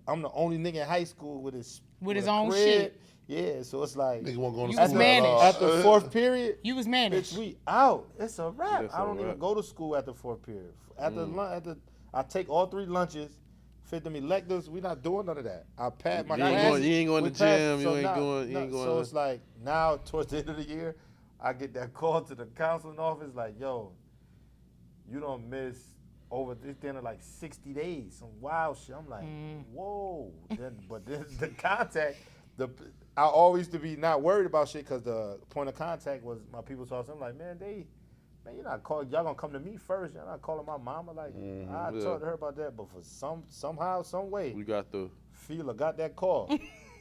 I'm the only nigga in high school with his his a own crib. shit. Yeah, so it's like Nigga won't go to You school was at managed. all. at the fourth period, You was bitch, managed. we out. It's a wrap. It's I a don't even wrap. go to school at the fourth period. I take all 3 lunches, fit them electives. We not doing none of that. I pass my You ain't classes. going- you ain't going we to pass- gym, you so ain't now- going- you ain't So going- it's like now towards the end of the year, I get that call to the counseling office like, yo, you don't miss over this dinner like 60 days, some wild shit. I'm like, whoa. But then the contact, I always used to be not worried about shit because the point of contact was my people's house. I'm like, man, you're not calling. Y'all gonna come to me first. Y'all not calling my mama. Like, I yeah. talked to her about that, but for somehow, some way, We got through. Fila got that call.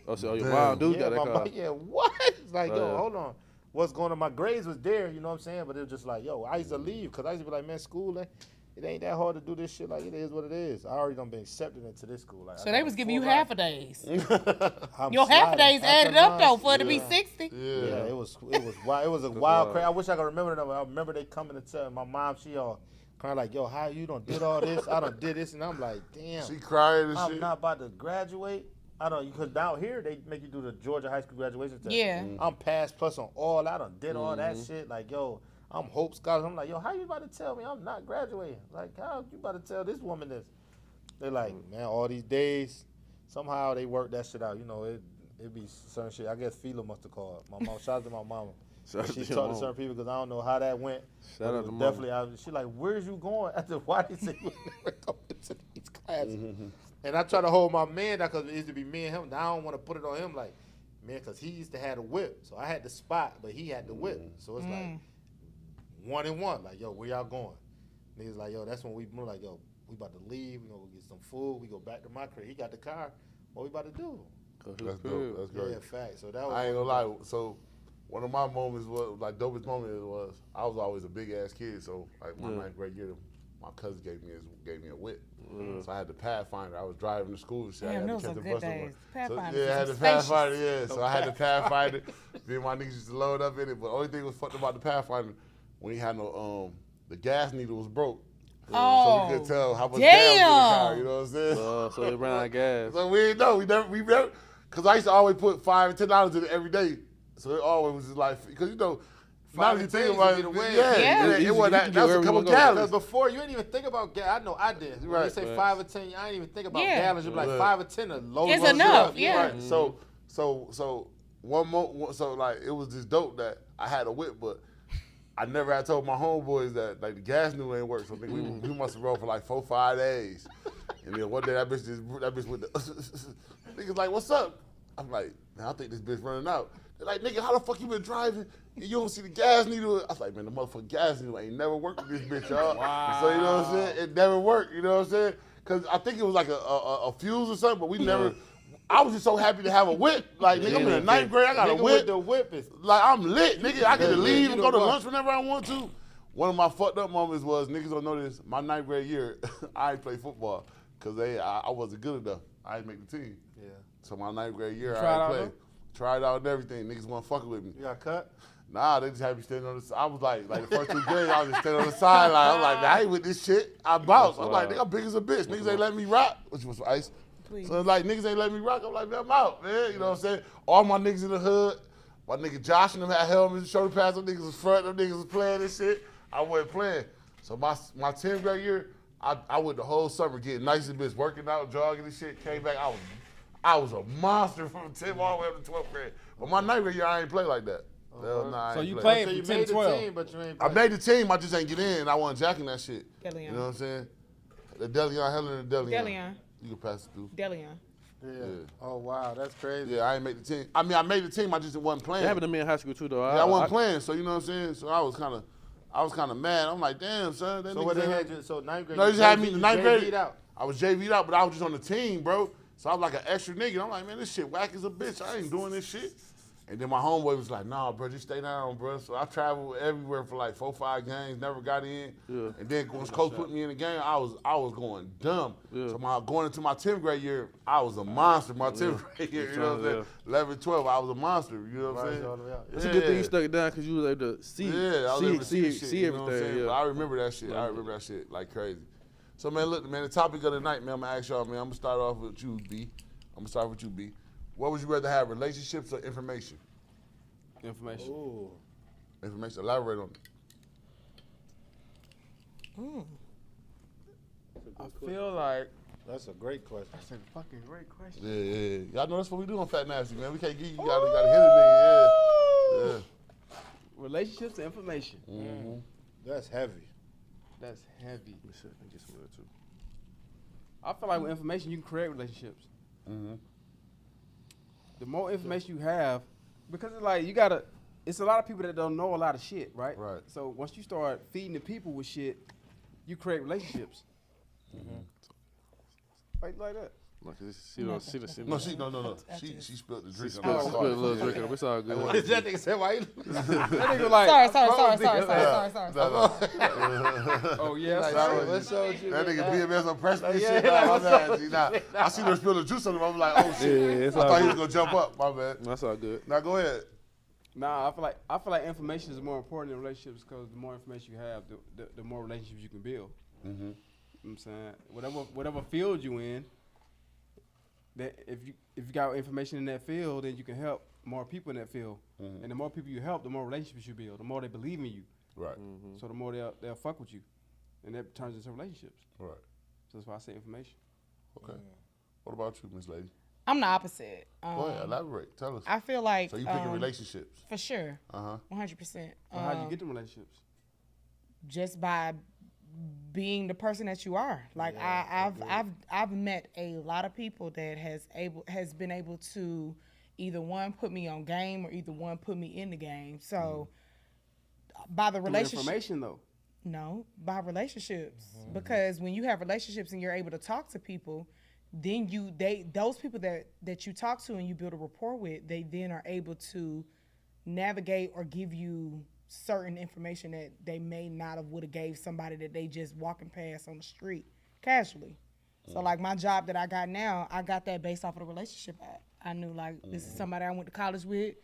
Oh, so your mom dude yeah, got that my call. mom, yeah, what? It's like, yo, Yeah. hold on. What's going on? My grades was there, you know what I'm saying? But it was just like, yo, I used to leave because I used to be like, man, school, it ain't that hard to do this shit. Like, it is what it is. I already done been accepted into this school. Like, So they was giving you half a days. Your Your half a days added up though for it to be 60. Yeah, it was wild. It was a wild crazy. I wish I could remember that. I remember they coming to tell my mom. She all kind of like, yo, how you done did all this? I done did this, and I'm like, damn. She crying and I'm shit. not about to graduate. I don't, because down here they make you do the Georgia high school graduation test. Yeah. I'm pass plus on all that. I done did all that shit. Like, yo, I'm Hope Scholars. I'm like, yo, how you about to tell me I'm not graduating? Like, how you about to tell this woman this? They're like, man, all these days, somehow they work that shit out. You know, it be certain shit. I guess Fila must have called. My mom, shout out to my mama. Shout out She to your talked to mama. certain people because I don't know how that went. Shout but out it to was mama. definitely, she like, where's you going? After why did you say you never go to these classes? And I try to hold my man down because it used to be me and him. Now I don't want to put it on him like, man, because he used to have a whip. So I had the spot, but he had the whip. So it's like 1-1. Like, yo, where y'all going? Niggas like, yo, that's when we're like, yo, we about to leave. We gonna go get some food. We go back to my crib. He got the car. What we about to do? That's dope. That's great. Yeah, fact. So that was. I ain't gonna lie. So one of my moments was like dopest moment was I was always a big ass kid. So like my ninth grade year, my cousin gave me a whip. So I had the Pathfinder. I was driving to school. So I Damn, had to those catch are the good bus days. So, Pathfinders yeah, I had are the spacious. Pathfinder. Yeah, so I had the Pathfinder. Me and my niggas used to load up in it. But the only thing was fucked about the Pathfinder when he had no the gas needle was broke. So we couldn't tell how much gas was in the car. You know what I'm saying? So they ran out of gas. So we didn't know. We never, because I used to always put $5 and $10 in it every day. So it always was just like, because you know, now that you think about it, Yeah. it wasn't that. You can That's get a wherever couple you wanna go. Because gallons. before you didn't even think about gas. I know I did. When Right. they say Right. 5 or 10, I didn't even think about Yeah. gallons. You'd be like Right. 5 or 10 a low. It's low enough, up. yeah. Right. So so like it was just dope that I had a whip, but I never had told my homeboys that like the gas needle ain't work. So I think we must have rolled for like 4-5 days. And then one day that bitch with the niggas like, what's up? I'm like, man, I think this bitch running out. They're like, nigga, how the fuck you been driving and you don't see the gas needle? I was like, man, the motherfucking gas needle ain't never worked with this bitch, y'all. Wow. So you know what I'm saying? It never worked, you know what I'm saying? Because I think it was like a fuse or something, but we never. I was just so happy to have a whip. Like, nigga, I'm in the 9th grade, I got a Nigga whip. with the whip is. like, I'm lit, nigga. I can Yeah, leave you and know go to what? lunch whenever I want to. One of my fucked up moments was, niggas don't know this, my 9th grade year, I ain't play football because I wasn't good enough. I didn't make the team. Yeah. So my 9th grade year, tried I out ain't played. though? Tried out and everything. Niggas wasn't fucking with me. You got cut? Nah, they just had me standing on the side. I was like the first 2 grades, I was just standing on the sideline. I'm like, man, I ain't with this shit. I bounced. I'm like, nigga, I'm big as a bitch. Niggas ain't letting me rock. Which was ice. Please. So it's like, niggas ain't letting me rock. I'm like, man, I'm out, man. You know what I'm saying? All my niggas in the hood, my nigga Josh and them had helmets, shoulder pads. Them niggas was front. Them niggas was playing this shit. I wasn't playing. So my 10th grade year, I went the whole summer getting nice and bitch, working out, jogging and shit. Came back, I was a monster from 10th all the way up to 12th grade. But my 9th grade year, I ain't play like that. Hell nah, So I ain't you play. played So from you 10 made to the 12. team, but you ain't I made the team, I just ain't get in. I wasn't jacking that shit. Deleon. You know what I'm saying? The Deleon, Helen and Deleon. Deleon. You can pass it through. Deleon. Yeah. Yeah. Oh, wow. That's crazy. Yeah, I ain't make the team. I mean, I made the team, I just wasn't playing. It happened to me in high school too, though. Yeah, I wasn't playing, so you know what I'm saying? So I was kind of mad. I'm like, damn, son. That So nigga what they ain't- had you, so 9th grade? No, they just had me in you the 9th grade. JV'd out. I was JV'd out, but I was just on the team, bro. So I was like an extra nigga. I'm like, man, this shit whack as a bitch. I ain't doing this shit. And then my homeboy was like, nah, bro, just stay down, bro. So I traveled everywhere for like 4-5 games, never got in. Yeah. And then once coach put me in the game, I was going dumb. Yeah. So going into my 10th grade year, I was a monster. My 10th grade year, you know what I'm saying? 11, 12, I was a monster. You know what I'm saying? All the way out. It's a good thing you stuck it down because you was able to see, Yeah, I was able to see shit, see you know what I'm everything. saying? Yeah. But I remember that shit. I remember that shit like crazy. So, man, look, man, the topic of the night, man, I'm going to ask y'all, man, I'm going to start off with you, B. I'm going to start with you, B. What would you rather have, relationships or information? Information. Ooh. Information. Elaborate on it. I feel like That's a great question. that's a fucking great question. Yeah, yeah, yeah. Y'all know that's what we do on Fat Nasty, man. We can't give you, gotta hit a nigga, yeah. Relationships and information. Mm-hmm. That's heavy. That's heavy. Let me get some of that too. I feel like with information, you can create relationships. Mm-hmm. The more information you have, because it's like it's a lot of people that don't know a lot of shit, right? Right. So once you start feeding the people with shit, you create relationships. Like that. Like, she don't see the No, she spilled the drink. She on spilled the a little drink up. It's all good. That nigga said, why you? That nigga like, Sorry. oh yeah, Like, sorry. what showed you? That nigga BMS on press this Yeah, shit. Nah, my that's bad. See, nah, I seen her spill the juice on him. I'm like, oh shit. Yeah, it's I all thought he good. was gonna jump up. My bad. That's all good. Now go ahead. Nah, I feel like information is more important in relationships because the more information you have, the more relationships you can build. Mm-hmm. You know what I'm saying? Whatever field you in, that if you got information in that field, then you can help more people in that field. Mhm. And the more people you help, the more relationships you build. The more they believe in you. Right. So the more they'll fuck with you. And that turns into relationships. Right. So that's why I say information. Okay. What about you, Miss Lady? I'm the opposite. Go ahead. Elaborate. Tell us. I feel like So you picking relationships? for sure, Uh huh. 100%. But how do you get them relationships? Just by being the person that you are. Like I've met a lot of people that has been able to either one put me on game or either one put me in the game. So by the Through relationship, information though. no, by relationships, because when you have relationships and you're able to talk to people, then those people that you talk to and you build a rapport with, they then are able to navigate or give you certain information that they may not have would have gave somebody that they just walking past on the street casually. So like my job that I got now, I got that based off of the relationship I knew like this is somebody I went to college with.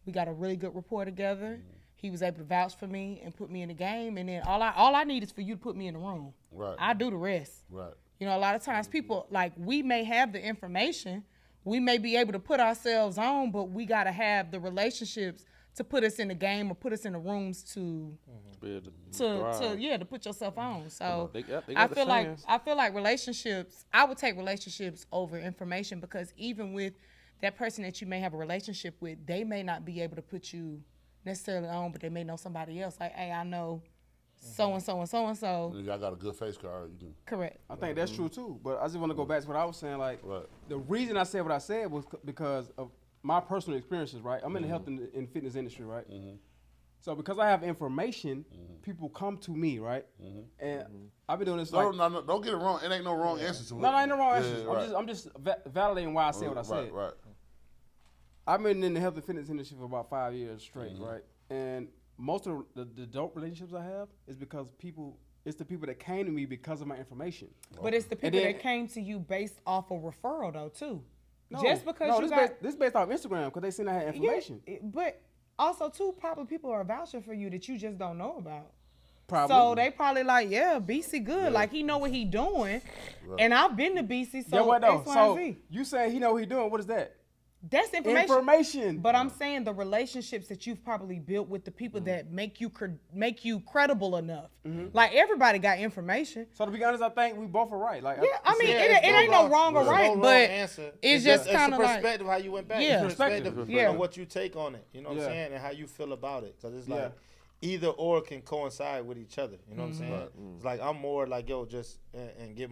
We got a really good rapport together. He was able to vouch for me and put me in the game, and then all I need is for you to put me in the room. Right. I do the rest. Right. You know, a lot of times people, like, we may have the information, we may be able to put ourselves on, but we got to have the relationships to put us in the game or put us in the rooms to put yourself on. So They got I the feel like fans. relationships, I would take relationships over information, because even with that person that you may have a relationship with, they may not be able to put you necessarily on, but they may know somebody else. Like, hey, I know so-and-so and so-and-so. Y'all got a good face card. You can. Correct. I think that's true too. But I just want to go back to what I was saying. Like, Right. the reason I said what I said was because of my personal experiences, right? I'm in the health and fitness industry, right? So because I have information, people come to me, right? And I've been doing this like... No, don't get it wrong. It ain't no wrong answer to it. No, ain't no wrong answers. Yeah, I'm just validating why I said what I said. Right. I've been in the health and fitness industry for about 5 years straight, right? And most of the dope relationships I have is because it's the people that came to me because of my information. But it's the people that came to you based off of referral though too. Just because this is based off Instagram because they seen I had information. Yeah, but also too, probably people are vouching for you that you just don't know about. Probably. So they probably like, yeah, BC good. Like he know what he doing, and I've been to BC. So what though? X, Y, So Z. you saying he know what he doing? What is that? That's information. Information. But I'm saying the relationships that you've probably built with the people that make you credible enough. Like everybody got information. So to be honest, I think we both are right. Like Yeah, I mean, it ain't no wrong or right, but it's just kind of like perspective how you went back. Yeah. It's perspective Yeah. on what you take on it. You know what I'm saying, and how you feel about it. Because it's like either or can coincide with each other. You know what I'm saying? Right. It's like I'm more like yo, just and get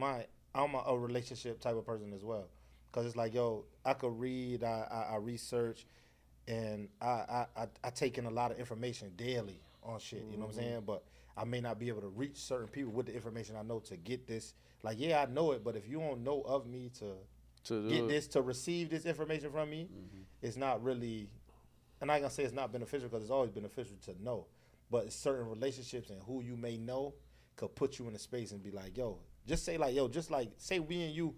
I'm a relationship type of person as well. Cause it's like yo, I could read, I research, and I take in a lot of information daily on shit. You know what I'm saying? But I may not be able to reach certain people with the information I know to get this. Like yeah, I know it, but if you don't know of me to get this, to receive this information from me, it's not really. And I'm gonna say it's not beneficial because it's always beneficial to know. But certain relationships and who you may know could put you in a space and be like, yo, just say like, yo, just like say we and you.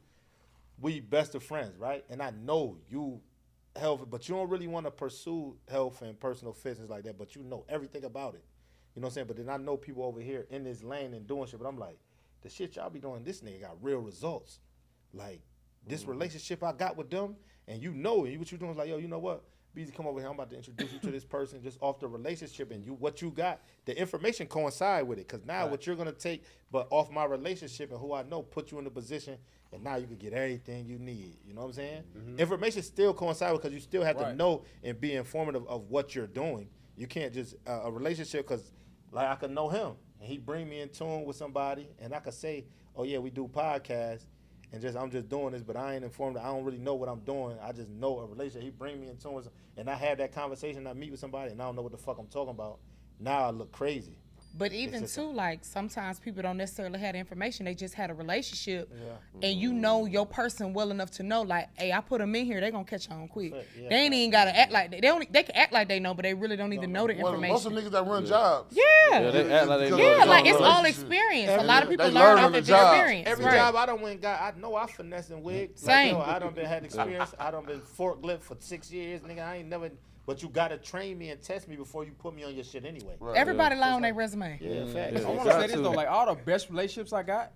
We best of friends, right? And I know you health, but you don't really want to pursue health and personal fitness like that, but you know everything about it. You know what I'm saying? But then I know people over here in this lane and doing shit, but I'm like, the shit y'all be doing, this nigga got real results. Like, this relationship I got with them, and you know, what you doing is like, yo, you know what? Beezy, come over here. I'm about to introduce you to this person just off the relationship, and what you got, the information coincide with it. Because now what you're going to take, but off my relationship and who I know, put you in the position, and now you can get everything you need. You know what I'm saying? Information still coincide because you still have to know and be informative of what you're doing. You can't just, a relationship, because like I could know him, and he bring me in tune with somebody, and I could say, oh yeah, we do podcasts. And I'm just doing this, but I ain't informed. I don't really know what I'm doing. I just know a relationship. He bring me in tune with, and I have that conversation. I meet with somebody, and I don't know what the fuck I'm talking about. Now I look crazy. But even too, like sometimes people don't necessarily have the information. They just had a relationship, and you know your person well enough to know, like, hey, I put them in here, they gonna catch on quick. They ain't even gotta act like they don't. They can act like they know, but they really don't even know the information. Most of niggas that run jobs. Yeah, they act like they know. yeah, like it's all experience. A lot of people learn off of experience. Every job I done went got, I know I finessing wigs. Same. Like, yo, I done had experience. I done been forklift for 6 years, nigga. I ain't never. But you gotta train me and test me before you put me on your shit anyway. Right. Everybody lie on their resume. Yeah, facts. I want to say this though, like all the best relationships I got,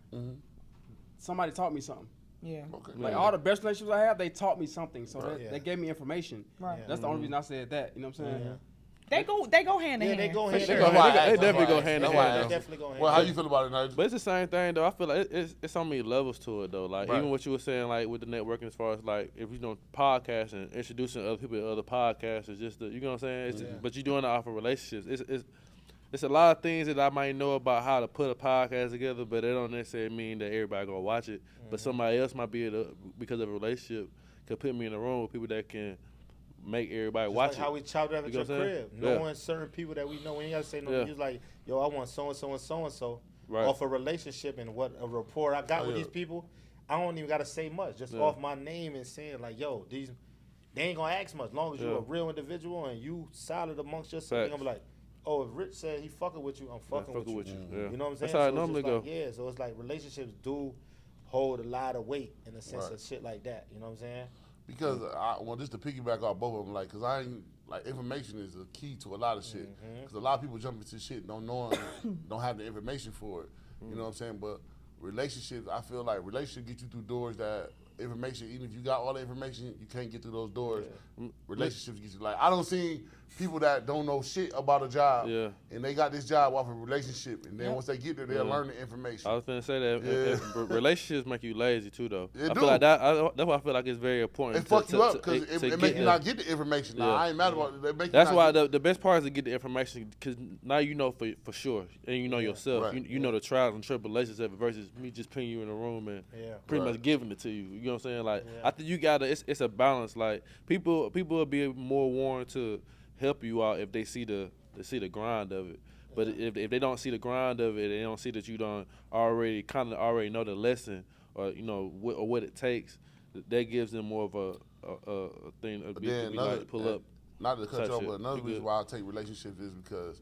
somebody taught me something. Yeah. Okay. Like all the best relationships I have, they taught me something. So they gave me information. Right. That's the only reason I said that. You know what I'm saying? They go hand in hand. They go They hand definitely go hand in hand. though. Definitely go hand. Well, how you feel about it, Nigel? But it's the same thing though. I feel like it's so many levels to it though. Like even what you were saying, like with the networking, as far as like if you know podcasts and introducing other people to other podcasts, it's just you know what I'm saying. It's but you're doing it off of relationships. It's a lot of things that I might know about how to put a podcast together, but it don't necessarily mean that everybody gonna watch it. But somebody else might be able to, because of a relationship, could put me in a room with people that can make everybody Just watch like it. how we chopped up at your crib, knowing certain people that we know. We ain't gotta say no. You was like, yo, I want so and so and so and so off a relationship and what a rapport I got with these people. I don't even gotta say much, just off my name and saying like, yo, they ain't gonna ask much. As long as you're a real individual and you solid amongst yourself, they gonna be like, oh, if Rich said he fucking with you, I'm fucking with you. Yeah. You know what I'm saying? That's how it so normally go. Like, yeah, so it's like relationships do hold a lot of weight in the sense of shit like that. You know what I'm saying? Because just to piggyback off both of them, like, cause I ain't like information is a key to a lot of shit. Cause a lot of people jump into shit don't know, don't have the information for it. You know what I'm saying? But relationships, I feel like relationships get you through doors that information, even if you got all the information, you can't get through those doors. Relationships get you like, I don't see people that don't know shit about a job, and they got this job off of a relationship, and then once they get there, they'll learn the information. I was gonna say that relationships make you lazy too, though. It I do. feel like that's why I feel like it's very important. It fuck you up because it make you not get the information. Nah, I ain't mad about it. They make That's you why the best part is to get the information, because now you know for sure, and you know yourself. Right. You know the trials and tribulations of it versus me just putting you in a room and pretty much giving it to you. You know what I'm saying? Like I think you gotta. It's a balance. Like people will be more warned to help you out if they see the grind of it. But if they don't see the grind of it, they don't see that you don't already know the lesson or you know what it takes. That gives them more of a thing to be like pull up. Not to cut you off, but another reason why I take relationships is because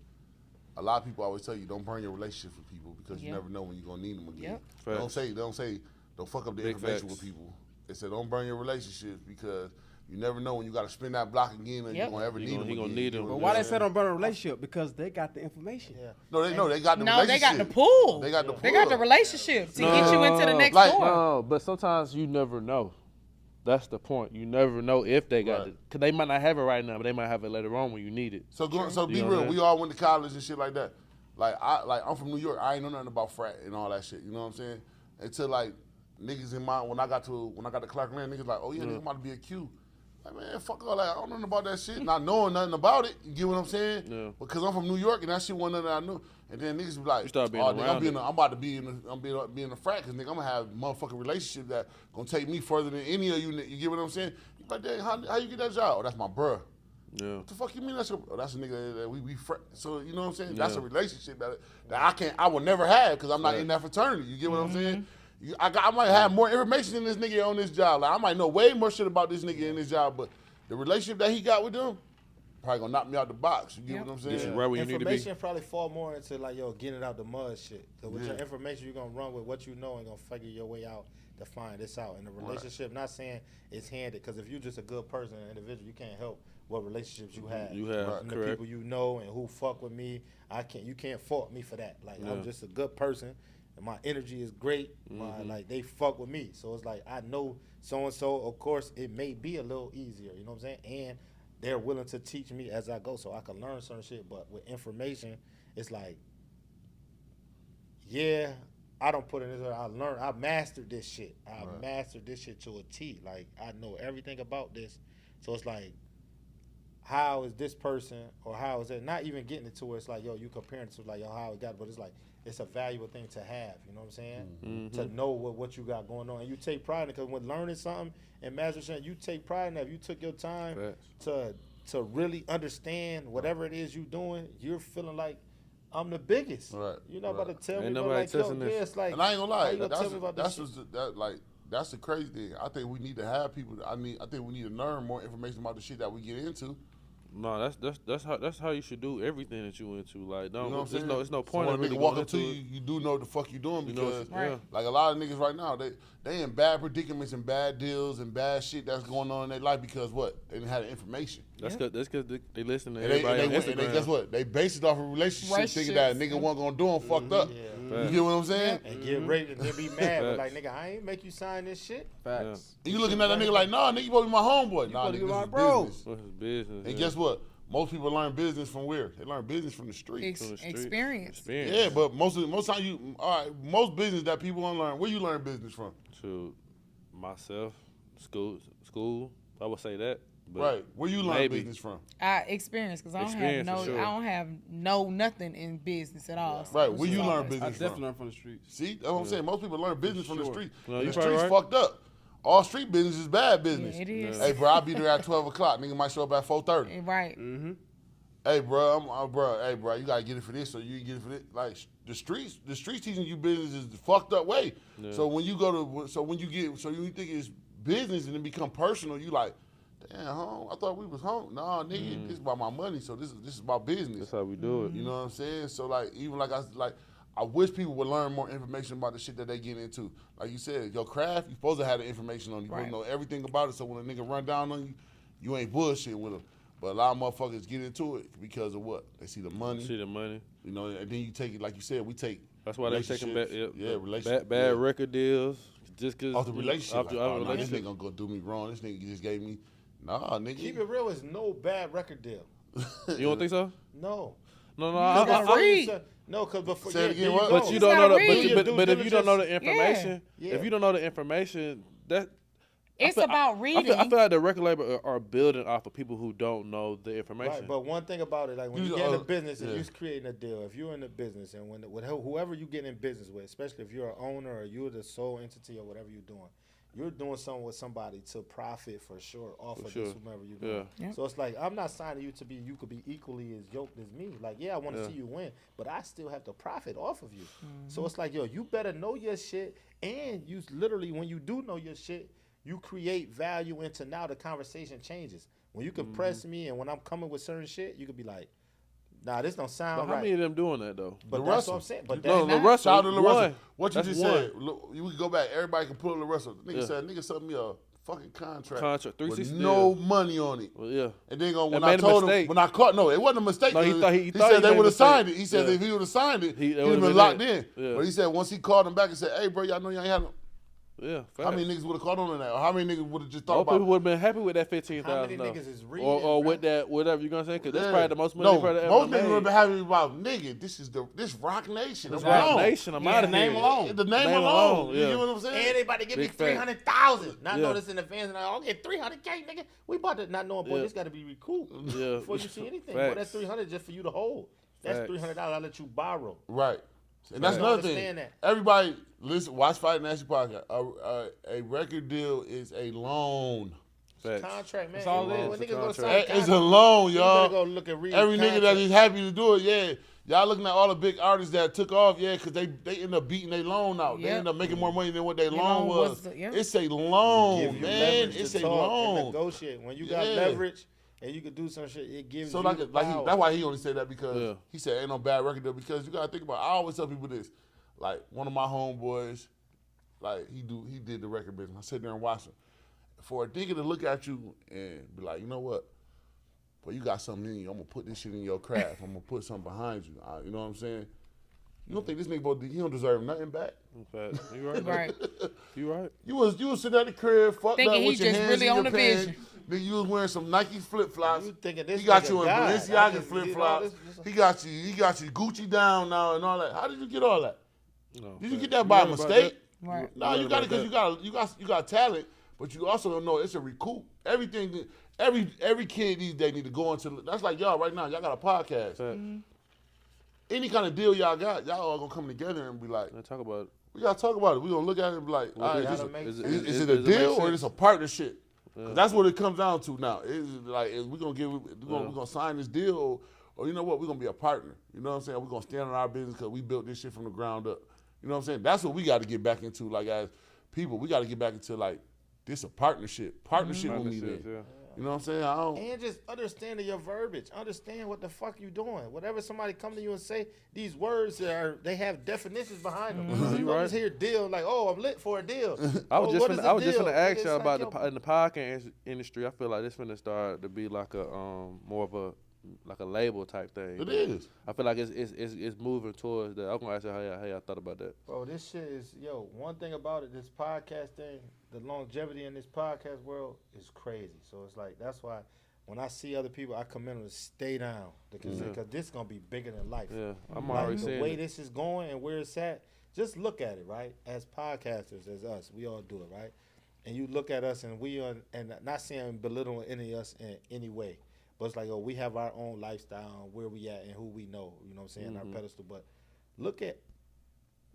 a lot of people always tell you don't burn your relationships with people because you never know when you're gonna need them again. Yep. They don't say don't fuck up the information with people. They say don't burn your relationships because you never know when you got to spin that block again and you're gonna ever need them. He gonna need them. But why they say don't burn a relationship? Because they got the information. Yeah. No, they got the relationship. they got the pool. They got the pool. They got the relationship to get you into the next door. No, but sometimes you never know. That's the point. You never know if they got it. Because they might not have it right now, but they might have it later on when you need it. So be real. We all went to college and shit like that. I'm from New York. I ain't know nothing about frat and all that shit. You know what I'm saying? Until like niggas in my when I got to Clark Land, niggas like, oh yeah, nigga, I'm about to be a Q. Like, man, fuck all that. I don't know nothing about that shit. Not knowing nothing about it. You get what I'm saying? Yeah. Because I'm from New York and that shit wasn't nothing I knew. And then niggas be like, you start being nigga, around I'm about to be in a frat because nigga, I'm gonna have a motherfucking relationship that gonna take me further than any of you. You get what I'm saying? You like, dang, how you get that job? Oh, that's my bruh. Yeah. What the fuck you mean that's that's a nigga that we frat. So you know what I'm saying? That's a relationship that I will never have because I'm not in that fraternity. You get what I'm saying? I might have more information than this nigga on this job. Like I might know way more shit about this nigga in this job, but the relationship that he got with them probably gonna knock me out the box. You get what I'm saying? Yeah. Right where you need to be. Information probably fall more into like getting it out the mud shit. So with your information, you're gonna run with what you know and gonna figure your way out to find this out. In the relationship, not saying it's handed because if you're just a good person, an individual, you can't help what relationships you have. And the people you know and who fuck with me. You can't fault me for that. Like I'm just a good person. And my energy is great. Like they fuck with me. So it's like I know so and so. Of course, it may be a little easier. You know what I'm saying? And they're willing to teach me as I go, so I can learn certain shit. But with information, it's like, I don't put in this. I mastered this shit. I mastered this shit to a T. Like I know everything about this. So it's like, how is this person or how is that? Not even getting it to where it's like, you comparing it to like, how it got, but it's like, it's a valuable thing to have, you know what I'm saying? Mm-hmm. To know what you got going on. And you take pride in it, because when learning something and mastering something, you take pride in that. If you took your time to really understand whatever it is you're doing, you're feeling like, I'm the biggest. Right. You're not about to tell me, like, it's like, and I ain't gonna lie, that's the crazy thing. I think we need to have people. I think we need to learn more information about the shit that we get into. No, that's how you should do everything that you into. Like, it's no point. So when a nigga walk up to you, you do know what the fuck you doing because like a lot of niggas right now, they in bad predicaments and bad deals and bad shit that's going on in their life because what? They didn't have the information. That's because they listen to everybody on Instagram. And guess what? They base it off a relationship thinking that a nigga wasn't gonna do them fucked up. Yeah. You get what I'm saying? And get raped and then be mad. But like, nigga, I ain't make you sign this shit. Facts. And you looking at that nigga like, nah, nigga, you supposed to be my homeboy. Nah, nigga, my this bro. is business. And guess what? Most people learn business from where? They learn business from the street. Experience. Yeah, but most time most business that people want to learn, where you learn business from? To myself, school. I would say that. But right. Where you learn business from? Experience, because I don't have nothing in business at all. Right. Where you learn business from? I definitely learn from the streets. See, that's what I'm saying. Most people learn business from the street. No, the streets fucked up. All street business is bad business. Yeah, it is. Hey, bro, I'll be there at 12 o'clock. Nigga might show up at 4:30. Right. Mm-hmm. Hey, bro, you gotta get it for this, so you get it for this. Like the streets teaching you business is the fucked up way. Yeah. So when you you think it's business and it become personal, you like, damn, home. I thought we was home. Nah, nigga, this is about my money. So this is about business. That's how we do it. You know what I'm saying? So like, even I wish people would learn more information about the shit that they get into. Like you said, your craft, you supposed to have the information on you. You supposed to know everything about it, so when a nigga run down on you, you ain't bullshit with him. But a lot of motherfuckers get into it because of what? They see the money. You know, and then you take it, like you said, we take. That's why they taking bad relationships. Bad record deals. Just because. Off the relationship. This nigga gonna go do me wrong. This nigga just gave me. Nah, nigga. Keep it real, is no bad record deal. You don't think so? No. No, because before but you don't know but if you don't know the information, if you don't know the information, that it's about reading. I feel like the record label are building off of people who don't know the information. Right, but one thing about it, like when you get in the business and you're creating a deal, if you're in the business and with whoever you get in business with, especially if you're an owner or you're the sole entity or whatever you're doing something with somebody to profit for sure off of this, whomever you're doing. Yeah. So it's like, I'm not signing you to be, you could be equally as yoked as me. Like, I want to see you win, but I still have to profit off of you. Mm-hmm. So it's like, you better know your shit, and you literally, when you do know your shit, you create value into now the conversation changes. When you can press me and when I'm coming with certain shit, you could be like, Nah, this don't sound But how right. many of them doing that though? But The that's Russell. what I'm saying. But No, that's LaRussell. Shout out to One. LaRussell. What you That's just one. said, look, we can go back. Everybody can pull LaRussell. Nigga Yeah. said, nigga sent me a fucking contract Contract, with 360 no deal. money on it. Well, yeah. And then when That I made a told him, mistake. when I caught, no, it wasn't a mistake. No, he thought he said made they a would have mistake. signed it. He said Yeah. if he would have signed it, He- he that would have would've been been locked it. in. Yeah. But he said once he called him back and said, hey, bro, y'all know y'all ain't had no. Yeah. How many niggas would have caught on to that? Or how many niggas would have just thought Most about people it? would have been happy with that How 15,000. many niggas is reading, or with bro? that, whatever you gonna say, because that's Yeah. probably the most money No, probably ever most made. niggas would have been happy about, nigga, this Rock Nation. That's I'm Rock alone. Nation. I'm Yeah, out the of name here. alone. The name Name alone. alone, You yeah. get what I'm saying? And they about to give me Big fact. 300,000. Not Yeah. know this in advance, and I'll get 300K, nigga. We about to not knowing, boy, Yeah. this got to be recouped Yeah. before you see anything. Boy, that's Facts. 300 just for you to hold. That's Facts. $300 I let you borrow. Right. And that's You another thing. understand that. Everybody, listen, watch Fight Nasty podcast. A record deal is a loan. Facts. Contract, man. That's all it When is. It's a niggas go contract. sign a It's a contract, loan, you y'all. better go look and read Every the nigga that contract. is happy to do it, yeah. Y'all looking at all the big artists that took off, yeah, because they end up beating their loan out. They Yep. end up making more money than what their Your loan loan was. was the- yeah. It's a loan, Give you man. leverage It's to a talk and loan. negotiate. When you got Yeah. leverage and you can do some shit, it gives So you like the that's power. why he only said that because Yeah. he said ain't no bad record deal because you gotta think about. I always tell people this, like one of my homeboys, like he did the record business. I sit there and watch him. For a nigga to look at you and be like, you know what, boy, you got something in you. I'm gonna put this shit in your craft. I'm gonna put something behind you. You know what I'm saying? You don't think this nigga he don't deserve nothing back? Facts. You right. Right. You right. You was sitting at the crib, fucked Thinking up he with your just hands really in on your the pants. vision. Then you was wearing some Nike flip flops. You thinking this He got nigga you in God. I Balenciaga just flip did all flops. this- He got you Gucci down now and all that. How did you get all that? No, Did you facts. get that by right about mistake? Right. No, you got it because you got talent, but you also don't know it's a recoup. Everything, every kid these days need to go into. That's like y'all right now. Y'all got a podcast. Facts. Any kind of deal y'all got, y'all all gonna come together and be like, Let's talk about it. we gotta talk about it. We gonna look at it and be like, all right, gotta is, make is, sense. is it a does it make deal or sense? is it a partnership? 'Cause that's what it comes down to now. Is like we gonna sign this deal, or you know what, we're gonna be a partner. You know what I'm saying? We're gonna stand on our business because we built this shit from the ground up. You know what I'm saying? That's what we got to get back into. Like as people, we got to get back into like this a partnership. Partnership with me then. Partnerships, yeah. You know what I'm saying? I don't. And just understanding your verbiage. Understand what the fuck you doing. Whatever somebody come to you and say, these words they have definitions behind them. You You don't right. just hear deal like, oh, I'm lit for a deal. I was Oh, just what is finna, I was a just deal? gonna ask It's y'all like, about yo, in the podcast industry. I feel like this finna start to be like a more of a like a label type thing. It is. I feel like it's moving towards that. I'm gonna ask you how y'all thought about that. Bro, this shit is, one thing about it, this podcast thing, the longevity in this podcast world is crazy. So it's like, that's why when I see other people, I commend them to stay down because this is going to be bigger than life. Yeah, I'm Like, already the seeing way it. this is going and where it's at, just look at it, right? As podcasters, as us, we all do it, right? And you look at us and we are, and not saying belittle any of us in any way, but it's like, we have our own lifestyle, where we at and who we know, you know what I'm saying, our pedestal. But look at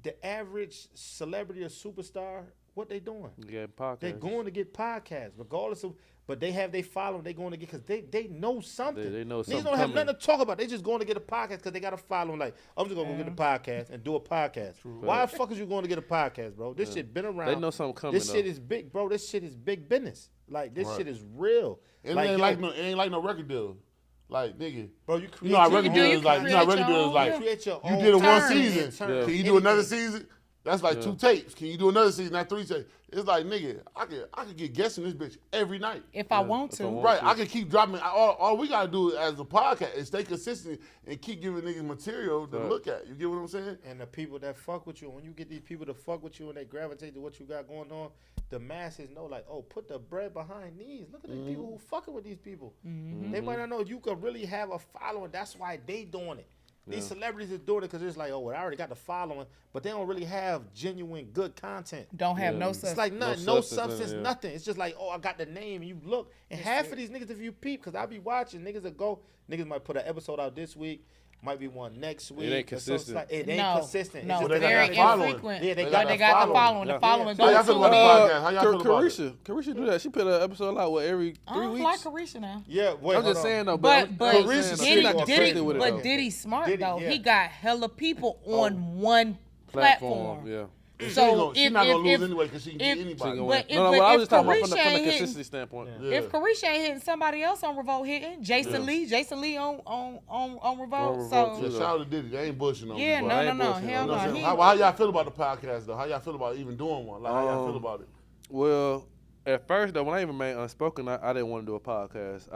the average celebrity or superstar, what they doing? Yeah, podcast. They're going to get podcasts, regardless of, but they have they following, they going to get, because they know something. They know Niggas something don't have coming. nothing to talk about. They just going to get a podcast because they got a following. Like, I'm just going to go get a podcast and do a podcast. Why the fuck is you going to get a podcast, bro? This shit been around. They know something coming. This shit is big, bro. This shit is big business. Like, this Right. shit is real. It Like, ain't like no record deal. Like nigga, bro, you create you know how your record own- deal you is like. You know how create record your deal is own, like. yeah. create your You own did it one turn. season. Turn. Can you do another Anything. season? That's like 2 tapes. Can you do another season? That's 3 tapes. It's like nigga, I could get guests in this bitch every night. If I want if to. I want- Right, I can keep dropping. All we gotta do as a podcast is stay consistent and keep giving niggas material to Right. look at. You get what I'm saying? And the people that fuck with you, when you get these people to fuck with you and they gravitate to what you got going on, the masses know, like, oh, put the bread behind these. Look at the people who fucking with these people. They might not know you could really have a following. That's why they doing it. These celebrities is doing it because it's like, oh, well, I already got the following, but they don't really have genuine good content. Don't have Yeah. no It's substance. It's like nothing, no substance in it, substance, yeah. nothing. It's just like, oh, I got the name. You look, and half of these niggas, if you peep, because I be watching, niggas might put an episode out this week, might be one next week. ain't or so it's consistent. like, it ain't no, consistent. no, It's they just got very that following. infrequent. Yeah, they But got they that got the following. following. The Yeah. following How y'all goes feel to about the podcast? How y'all feel about it? Carisha do that. She put an episode out with every 3 I don't weeks. like Carisha now. Yeah, wait, I'm hold just on. saying though, But Carisha I'm saying, Diddy- she's not consistent with it though. Diddy's smart Diddy, though. yeah. He got hella people on one platform. Yeah. So she's not gonna lose anyway because she can get anybody. I was just talking about from the Carisha consistency standpoint. If Carisha ain't hitting, somebody else on Revolt hitting. Jason Lee on Revolt. So yeah, shout out to Diddy. They ain't bullshitting on me. yeah, no, hell no. How y'all feel about the podcast though? How y'all feel about even doing one? Like how y'all feel about it? Well, at first though, when I even made Unspoken, I didn't want to do a podcast.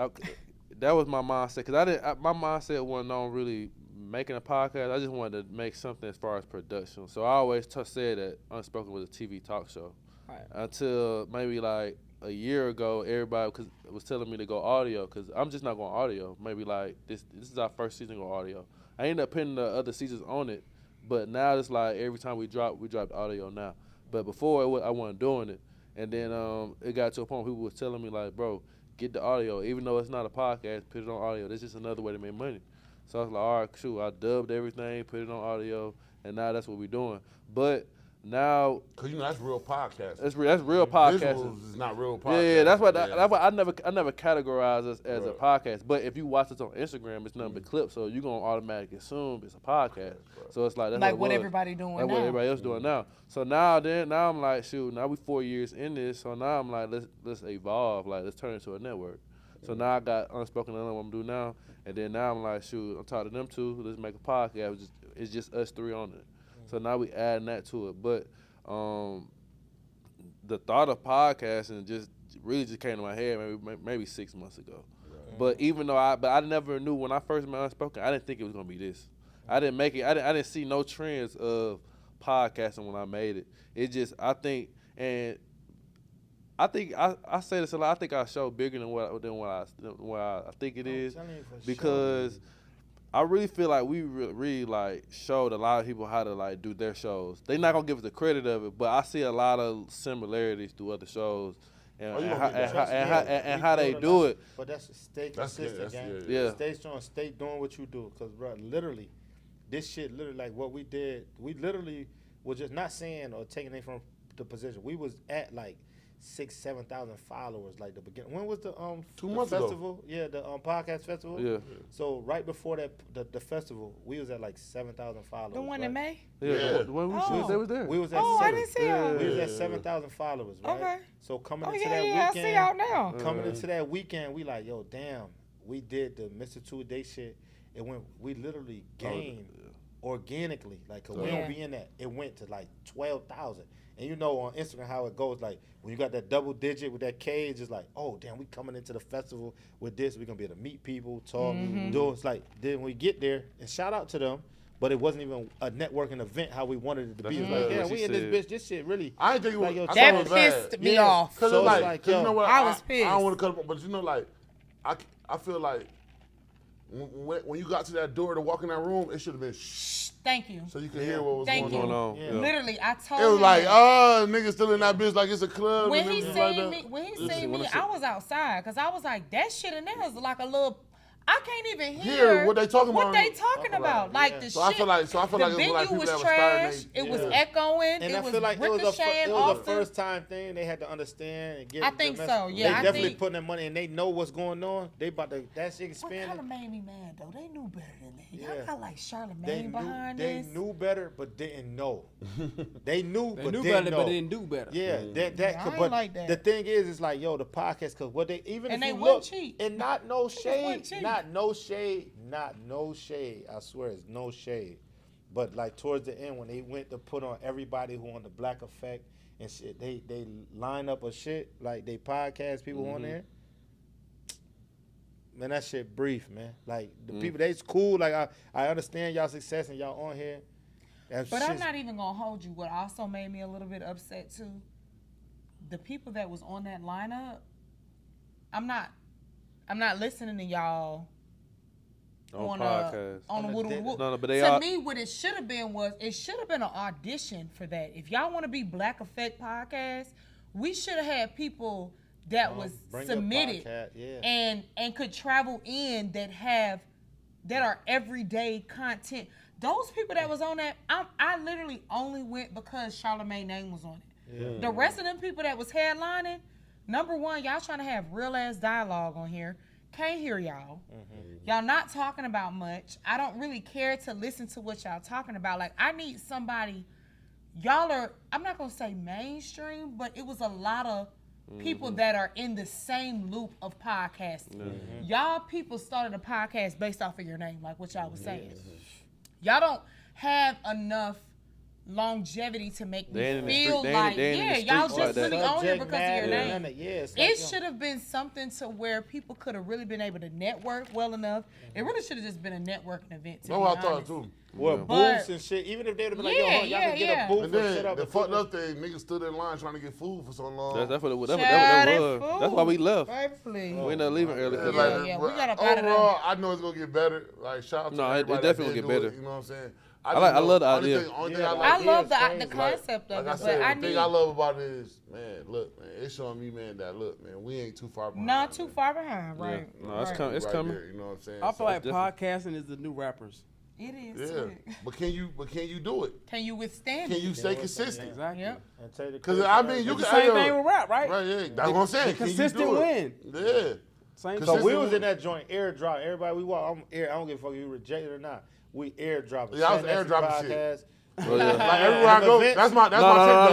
That was my mindset because my mindset wasn't on really making a podcast. I just wanted to make something as far as production. So I always said that Unspoken was a TV talk show. Right. Until maybe like a year ago, everybody was telling me to go audio because I'm just not going audio. Maybe like this is our first season go audio. I ended up putting the other seasons on it, but now it's like every time we dropped audio now. But before I wasn't doing it, and then it got to a point where people was telling me like, bro, get the audio, even though it's not a podcast, put it on audio. That's just another way to make money. So I was like, all right, shoot, I dubbed everything, put it on audio, and now that's what we're doing. But now, cause that's real podcasting. That's real podcasting. Visuals is not real podcasting. Yeah, that's why I never categorize us as a podcast. But if you watch us on Instagram, it's nothing but clips, so you're gonna automatically assume it's a podcast. So it's like that's what everybody doing now. What everybody else doing now. So now I'm like, shoot, now we 4 years in this, so now I'm like, let's evolve, like let's turn it into a network. So now I got Unspoken, I know what I'm doing now, and then now I'm like, shoot, I'm talking to them two, let's make a podcast. It's just us three on it. So now we adding that to it. But the thought of podcasting just came to my head maybe 6 months ago. Right. But even though I never knew when I first made Unspoken, I didn't think it was gonna be this. I didn't make it. I didn't see no trends of podcasting when I made it. It just I think I say this a lot. I think our show bigger than what I think it is because I really feel like we really like showed a lot of people how to like do their shows. They're not gonna give us the credit of it, but I see a lot of similarities to other shows and how they do it. But that's stay consistent, gang. Yeah. Stay strong. Stay doing what you do, cause bro, literally, this shit literally like what we did. We literally was just not saying or taking it from the position. We was at like 6,000-7,000 followers like the beginning. When was the 2 months festival? ago. Yeah, the podcast festival. Yeah. So right before that, the festival, we was at like 7,000 followers. The one in May? Yeah. When they was there. We was at I didn't see y'all. We was at 7,000 followers, right? Okay. So coming into yeah, that I weekend, see y'all now. Coming into that weekend, we like, yo, damn, we did the Mr. 2-Day shit. We literally gained organically, like, cause we don't be in that. It went to like 12,000. And you know on Instagram how it goes, like when you got that double digit with that cage, it's like, oh damn, we coming into the festival with this, we're gonna be able to meet people, talk, do it. It's like then we get there, and shout out to them, but it wasn't even a networking event how we wanted it to be. It's like, yeah, we in this bitch, this shit really. I didn't think it was. Like, yo, that pissed me off. Cause so it's like, yo, you know what? I was pissed. I don't want to cut them, but you know, like, I feel like when you got to that door to walk in that room, it should have been shh. Thank you. So you can hear what was Thank going you. on. Yeah. Literally, I told It was him like, oh, niggas still in that bitch like it's a club. when and he everything like seen that. me, I was outside because I was like, that shit in there is like a little. I can't even hear what they talking what about. they talking about. Like the So shit. I feel like it was the like venue people was that was trash. starting. It was echoing. And it I was feel like it was ricocheting a off the. first time thing. They had to understand and get. I think the so. Yeah, they I definitely think- putting their money and they know what's going on. They about to that shit What kind expanding. of made me mad though? They knew better than that. Y'all Yeah. got like Charlamagne behind they this. knew better but didn't know. They knew They but knew didn't better, know. but didn't do better. Yeah, that I ain't but like that. the thing is, it's like, yo, the podcast, because what they even And if they you wasn't look cheap. and not no wasn't shade, cheap. not no shade. I swear, it's no shade. But like towards the end, when they went to put on everybody who on the Black Effect and shit, they line up a shit like they podcast people on there. Man, that shit brief, man. Like the people, they's cool. Like I understand y'all success and y'all on here. But I'm not even gonna hold you. What also made me a little bit upset too, the people that was on that lineup. I'm not listening to y'all on podcast. On a woo. No, but they to are. me, what it should have been was it should have been an audition for that. If y'all want to be Black Effect Podcast, we should have had people that was bring your submitted podcast, yeah. and could travel in that are everyday content. Those people that was on that, I literally only went because Charlamagne's name was on it. Yeah. The rest of them people that was headlining, number one, y'all trying to have real ass dialogue on here. Can't hear y'all. Y'all not talking about much. I don't really care to listen to what y'all talking about. Like, I need somebody y'all are, I'm not going to say mainstream, but it was a lot of people that are in the same loop of podcasting. Y'all people started a podcast based off of your name, like what y'all was saying. Y'all don't have enough longevity to make me feel like, y'all just really on here because of your name. It should have been something to where people could have really been able to network well enough. It really should have just been a networking event. That's what I thought too. Well, booths and shit. Even if they'd have been like, yo, y'all can get a booth and set up. the fucked up thing, niggas stood in line trying to get food for so long. That's what it was. That's why we left. Rightfully. We ended up leaving early. We got up out of there. Overall, I know it's gonna get better. Like shout out to everybody. It definitely that get better. You know what I'm saying? I love the idea. I love the concept of it. Like I said, the thing I love about it is, man, look, man, it's showing me, man, that look, man, we ain't too far behind. Not too far behind, right? Yeah. No, it's coming. It's coming. There, you know what I'm saying? I feel like podcasting is the new rappers. It is. Yeah, but can you do it? Can you withstand? Can you stay consistent? Exactly. Yep. Because I mean, you can same thing with rap, right? Right, yeah. That's what I'm saying. The consistent win. Yeah. Same. So we was in that joint airdrop. Everybody we walk. I don't give a fuck if you reject it or not. We airdropping. Yeah, I was airdropping shit. Oh, yeah. Like everywhere I go, that's my no, take.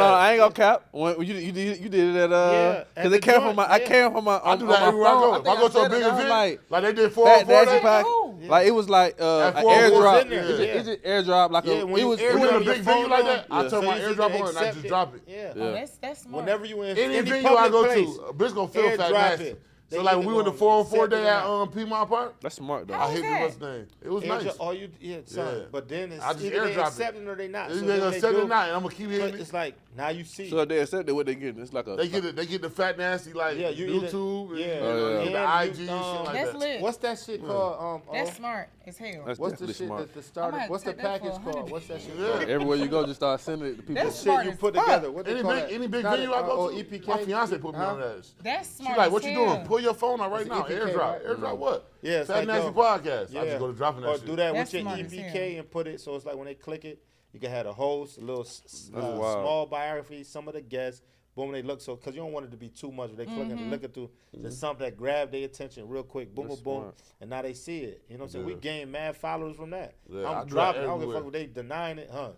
I ain't gonna cap. When you did it at because it came from my. I came from my. I do that everywhere I go. If I go to a big event, like they did 404 like it was like an airdrop. It's just airdrop like it was in a big venue like that. I turn my airdrop on and I just drop it. Yeah. That's smart. Whenever you in any any venue I go place, to, a bitch gonna feel fat airdrop nasty. it. So like when we went to 404 day at Piedmont Park. That's smart though. I hit the what's name. It was nice. Son. But then it's I just either they airdrop accept it or they not. Either they gonna accept it or not, and I'm gonna keep hitting it. It's like now you see. So if they accept it, what they getting? It's like a They get the fat nasty like YouTube, and the IG shit like That's that. lit. What's that shit called? That's smart as hell. That's What's the definitely shit smart. that the starter? What's the package called? What's that shit called? Everywhere you go, just start sending it to people. That's Shit smart you as put fuck. together. What they call that? Any big venue I go to, EPK? my fiance put me on that. That's She's smart. like, "What as you hell. doing? Pull your phone out right It's now. EPK, Airdrop. right? Airdrop what? Yeah, it's Fat like Nasty the- Podcast. I just go to dropping that Or shit. do that That's with your smart as EPK and put it so it's like when they click it, you can have a host, a little wild. small biography, some of the guests. Boom, they look so because you don't want it to be too much. They click and look through. There's something that grab their attention real quick. Boom, That's boom, boom, smart. and now they see it. You know what I'm saying? We gain mad followers from that. Yeah, I I'm do dropping. that I don't give a everywhere. fuck if they denying it, huh?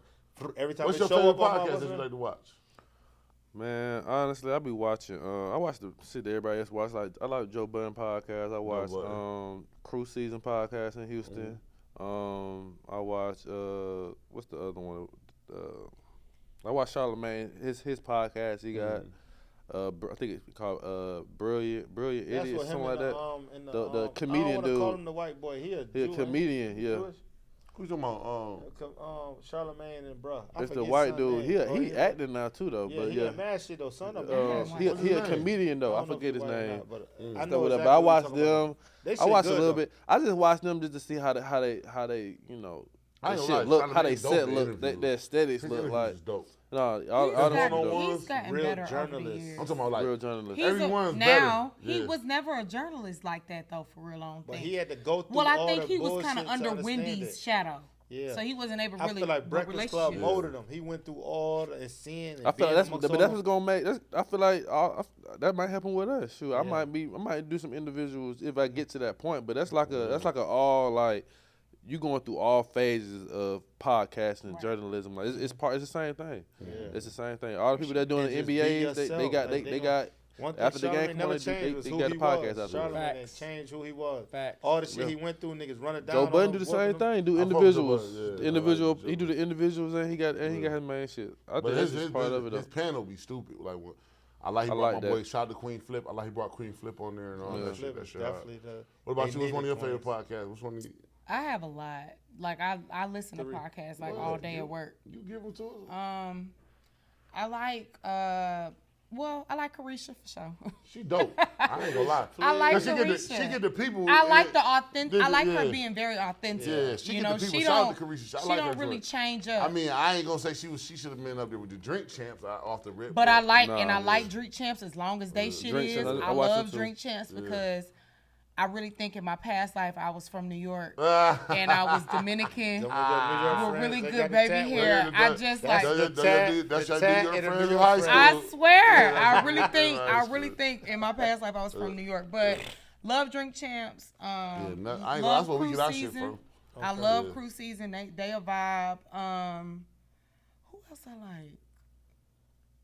Every time What's they your show favorite up on my podcast what's that you it? like to watch? Man, honestly, I be watching. I watch the shit that everybody else watch. Like I like Joe Budden podcast. I watch Cruise Season podcast in Houston. I watch what's the other one? I watch Charlamagne his podcast. He got I think it's called Brilliant That's Idiot, what him something like and that. the The comedian I don't dude. call him the white boy. He a He a comedian, yeah. Jewish? Who's talking about? Charlamagne and bruh. I It's the forget white son dude. name. He acting now too though, Yeah, but he yeah. got mad shit though. Son of He a What's his a name? comedian though. I don't know if forget he his white or name. not, but I and know stuff like that. exactly But I what watch you're talking about. them. They I shit watch a good, little though. bit. I just watch them just to see how they you know I ain't that gonna shit lie, look, how they Charlamagne's dope set in look, interviews. their aesthetics His look interviews like. is dope. No, all them one-on-ones, He's gotten real better over the journalists. years. I'm talking about like real journalists. He's everyone's now better. he Yeah. was never a journalist like that though, for real. I don't But think. he had to go through Well, I all think the he was kind of bullshit to under understand Wendy's it. shadow. Yeah. So he wasn't able to I really feel like build Breakfast Club relationships. molded him. He went through all and seeing. And I feel being like amongst that's all what's gonna make. I feel like that might happen with us. Shoot, I Yeah. might do some individuals if I get to that point. But that's like a all like you going through all phases of podcasting and journalism. Like it's the same thing. Yeah. It's the same thing. All the people that doing And the just be NBAs, they yourself. got Like, they got. One thing After the game Charlamagne come never on, changed was they who got he the podcast was. after that. Charlamagne didn't Facts. change who he was. Facts. All the shit Yeah. he went through, niggas running down. Joe on Budden him, do the whooping same him. thing. Do I fuck with Joe individuals, Budden, yeah. the individual. I like Joe He do the individuals and he got his main shit. I But think that's his just part of it though. his panel be stupid. Like when I like he I brought like my that. boy, shout out to Queen Flip. I like he brought Queen Flip on there and all that shit. That shit hard. Definitely the. What about they you? What's one of your needed favorite points. podcasts? Which one? I have a lot. Like I listen to podcasts like all day at work. You give them to us. I like I like Carisha for sure. She dope. I ain't gonna lie. I like 'Cause Carisha. she get the people. I like the authentic. I like yeah. her being very authentic. Yeah, she you get know, the people. she Shout out don't. to Carisha. I She like don't her really joint. change up. I mean, I ain't gonna say she should have been up there with the drink champs off the rip. But I like Nah, and I yeah. like Drink Champs as long as they shit Drink is. Champs, I I watch love it too. Drink Champs because I really think in my past life I was from New York and and I was Dominican. Some of your New York with friends, really they good got the baby tat hair. with I it. just That's like. the that's tat your and New York the friends New in high York school. I swear, I really Yeah, think, in my past life I was from New York, but love Drink Champs. I ain't gonna, love that's where we Cruise get our shit Season. from. I love Cruise Season. They a vibe. Who else I like?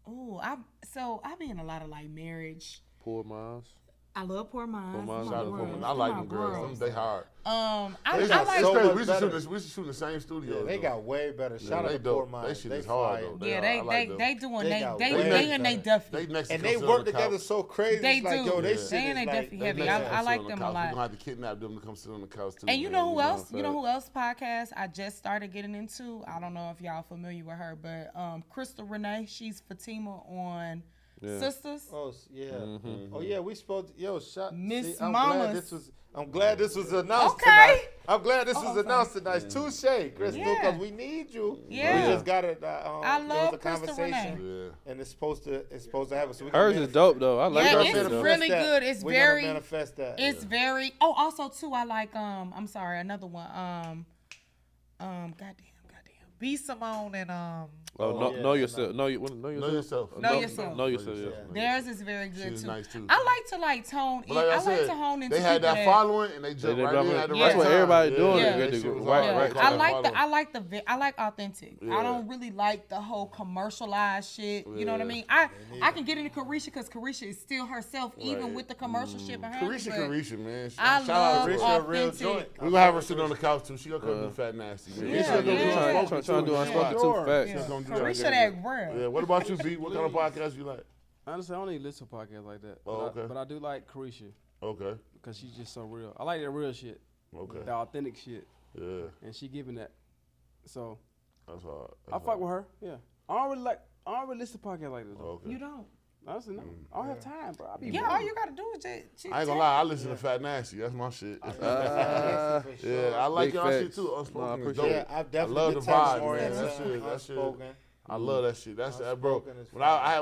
Oh, I be in a lot of like marriage. Poor Miles. I love Poor Minds. Shout out to Poor Minds. I like them girls. They hard. I It's like. crazy. much We better. should shoot in the same studio. Yeah, they though. got way better. Shout out they to Poor dope. Minds. They shit is hard fire. though. Yeah, they doing They got they way and they better. Duffy. And they work together so crazy. They It's like, do. yo, they Yeah. shit They and is they like, Duffy heavy. I like them a lot. We're gonna have to kidnap them to come sit on the couch too. And you man. know who else? know, You know who else podcast I just started getting into? I don't know if y'all familiar with her, but Crystal Renee, she's Fatima on Sisters. Oh yeah. Oh yeah. We supposed to, yo shot. Miss I'm Mamas. glad this was announced Okay. tonight. I'm glad this was announced tonight. Touche, Crystal, Yeah. because we need you. Yeah. We just got it. I there love was a Crystal conversation, Renee. and it's supposed to happen. So we Hers is dope though. I like Yeah, her it's shit, though. really good. It's We're very- gonna manifest that. It's very. Oh, also too, I like. I'm sorry, another one. Goddamn. B Simone and Know yourself. Know yourself. Know Yourself. Know yourself. Yeah. Theirs is very good She's too. nice, too. I like to like tone. But like I I like said, to hone into they had people that following and they jumped They right jump in in. at the Yeah. right That's what time. everybody doing. Yeah. They That do shit was right, hard. right. I Follow. like authentic. Yeah. I don't really like the whole commercialized shit. You know what I mean? I can get into Carisha because Carisha is still herself, even Right. with the commercial shit behind her. but Carisha, man. I Shout out love to Carisha, Carisha. a real authentic. joint. We're gonna have her sit on the couch too. She gonna come do Fat Nasty. Man. Yeah, She gonna yeah. do Trying to do Unspoken too. Facts. She gonna do Carisha that. that real. Yeah. What about you, B? What kind of podcast you like? Honestly, I don't even listen to podcasts like that. Oh, okay. But I do like Carisha Okay. because she's just so real. I like that real shit. Okay. The authentic shit. Yeah. And she giving that. So That's hard. I fuck with her. Yeah. I don't really listen to podcasts like this though. Okay. You don't. Honestly, no. I don't have time, bro. I be Yeah, bored. all you gotta do is just. I ain't gonna lie, I listen to Fat Nasty. That's my shit. Yeah, I like Big y'all shit facts. too. No, I Unspoken is appreciate dope. Yeah, I've I definitely love the been tapped vibe, more man. into That shit. Unspoken. I love that shit. That's that, bro. Unspoken is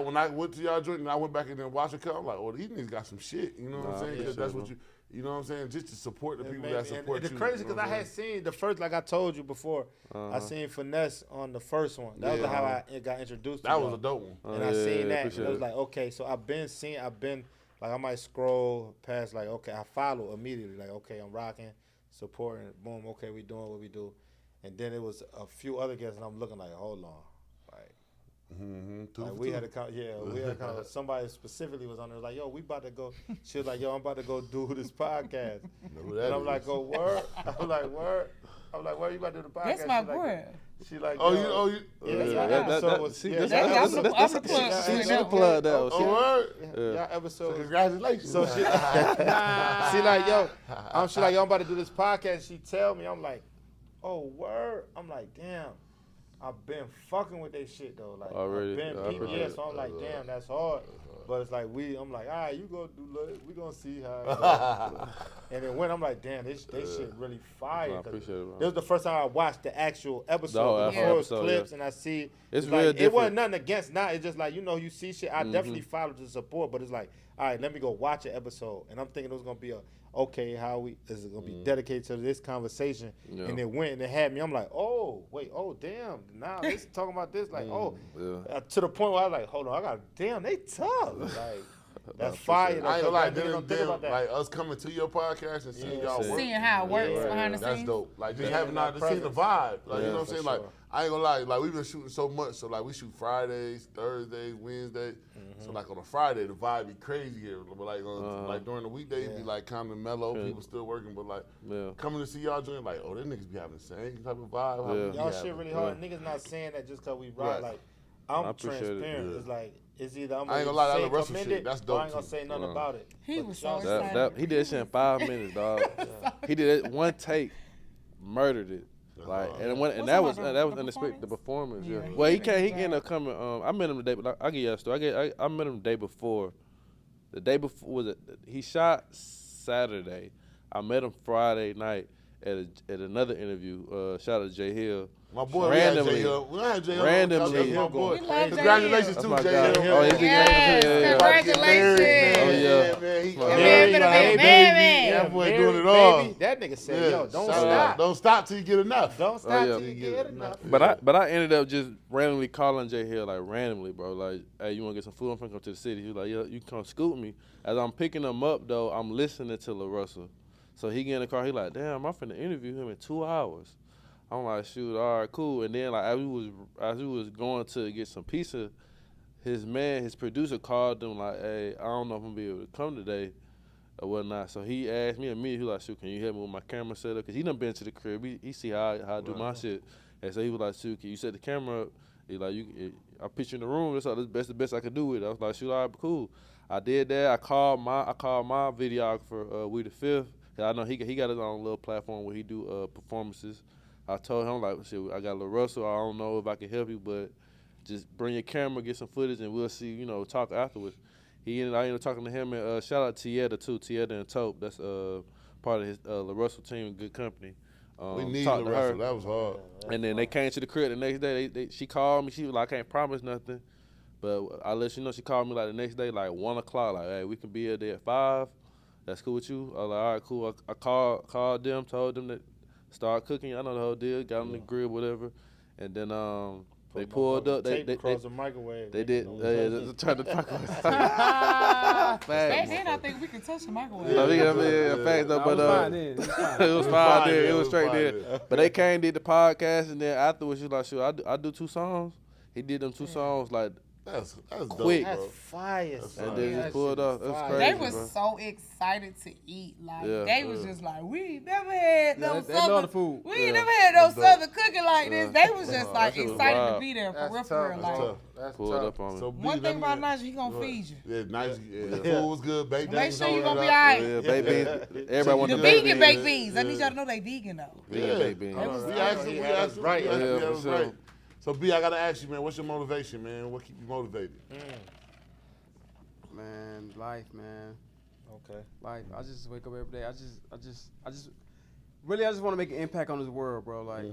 When I went to y'all joint and I went back in there and watched it come, I'm like, oh, these niggas got some shit. You know what I'm saying? Because that's what you know what I'm saying? Just to support the people that support and you. the crazy you know because what I I'm had seen the first, like I told you before, I seen Finesse on the first one. That was Yeah. how I got introduced to That y'all. was a dope one. And I seen that, and appreciate I was it. like, okay, so I've been like I might scroll past, like, okay, I follow immediately, like, okay, I'm rocking, supporting, boom, okay, we doing what we do, and then it was a few other guests, and I'm looking like, hold on, like we had a somebody specifically was on there like, yo, we about to go. She was like, yo, I'm about to go do this podcast, and I'm like, go word. I'm like, word. I'm like, where you about to do the podcast? That's my She like, boy. She like, Oh, yo, you. yeah, Yeah, y'all that- episode that- was- see, yeah, that's- y'all that's- episode- I'm the plug. yeah, She yeah, the yeah. plug that was. Oh, word. y'all episode. Congratulations. So she like, yo, she like, yo, I'm about to do this podcast. She tell me, I'm like, oh, word. I'm like, damn. I've been fucking with that shit though. Like, Already? I've been I peeping, appreciate so I'm like, damn, that's hard. But it's like I'm like, all right, you go do, we gonna see how it goes. And then when I'm like, damn, this shit really fire. I 'Cause appreciate it, bro. this was the first time I watched the actual episode. The whole Before it was episode, clips, yeah. and I see It's like, real it wasn't different. nothing against now. It's just like, you see shit. I definitely followed to support, but it's like, all right, let me go watch an episode. And I'm thinking it was gonna be is it gonna be dedicated to this conversation? Yeah. And it went and it had me. I'm like, oh wait, oh damn, now this talking about this, like, to the point where I was like, hold on, they tough, like. That's fire. I ain't gonna lie, Niggas don't think about that. like us coming to your podcast and seeing y'all work. Seeing how it works behind the That's scenes. dope. Like just Yeah, having that not seeing the vibe. Like you know what I'm for saying? sure. Like I ain't gonna lie, like we've been shooting so much. So like we shoot Fridays, Thursdays, Wednesdays. So like on a Friday the vibe be crazy here. But like like during the weekday it be like kind of mellow, people still working, but like coming to see y'all doing like, oh, them niggas be having the same type of vibe. how we be Y'all shit having. really hard. Niggas not saying that just cause we rock. Right. Like I I'm appreciate it, transparent. yeah. It's like it's either I'm I ain't gonna gonna lie, that say little Russell commend shit, it, that's or dope I ain't gonna too. say nothing about it. He But was y'all so excited. He did shit in 5 minutes, dog. He did it one take, murdered it. Like and that was unexpected. The performance, yeah. Yeah, Well, he did a good ended up coming. I met him the day. I'll give you a story. I met him the day before. The day before was it? He shot Saturday. I met him Friday night at another interview. Shout out to Jay Hill. My boy, Randomly. we had Jay Hill. Randomly. My boy. We love Jay Congratulations Hill. to That's my Jay guy. Hill. Oh, he's Yes, congratulations. Man, he Yeah, man, baby. That boy doing it all. Baby. That nigga said, Yeah, yo, don't shout out. stop. Don't stop till you get enough. Don't stop yeah. till you get enough. But I ended up just randomly calling Jay Hill, like randomly, bro. Like, hey, you want to get some food? I'm finna come to the city. He was like, yeah, you can come scoop me. As I'm picking him up, though, I'm listening to La Russell. So he get in the car. He like, damn, I'm finna interview him in 2 hours. I'm like, shoot, all right, cool. And then like as we was going to get some pizza, his producer called them like, hey, I don't know if I'm gonna be able to come today or whatnot. So he asked me immediately, he was like, shoot, can you help me with my camera setup? Cause he done been to the crib. He see how I do my shit. And so he was like, shoot, can you set the camera up? He like, I put you in the room. That's the best I could do with it. I was like, shoot, all right, cool. I did that. I called my videographer, We the Fifth. I know he got his own little platform where he do performances. I told him like, shit, I got a little Russell. I don't know if I can help you, but just bring your camera, get some footage, and we'll see. Talk afterwards. I ended up talking to him, and shout out to Tieta too. Tieta and Tope. That's part of his La Russell team, good company. We need La Russell. That was hard. And then they came to the crib the next day. She called me. She was like, I can't promise nothing, but I let you know. She called me like the next day, like 1 o'clock. Like, hey, we can be there at 5. That's cool with you? I was like, all right, cool. I called them, told them to start cooking. I know the whole deal. Got on the grill, whatever, and then they pulled up. They across the microwave. They did. Turn the microwave. Back then, I think we could touch the microwave. Facts though, but it was fine there. It was straight there. But they came, did the podcast, and then afterwards, she was like, "Sure, I do 2 songs." He did them 2 songs like that's quick. Dope, bro. That's fire. And then just pulled off. That's crazy. They was bro. so excited to eat. Like Yeah, they was just like, we ain't never had no they love southern the food. We ain't never had no southern cooking like this. They was just like shit was excited to wild. be there for real, That's for real. tough. Like Tough. That's Pulled tough. up on me. So B, one thing let me- about Najee, he gonna feed you. Yeah, nice. Yeah. Food was good. Baked Make beans sure you on gonna it. be alright. Yeah, baked beans. Everybody want The the vegan baked beans. beans. I need y'all to know they vegan though. Vegan baked beans. We asked him. We asked him. right. Yeah, Yeah, that was for sure. right. So B, I gotta ask you, man. What's your motivation, man? What keep you motivated? Man, life, man. Okay. Life. I just wake up every day. I just want to make an impact on this world, bro. Like,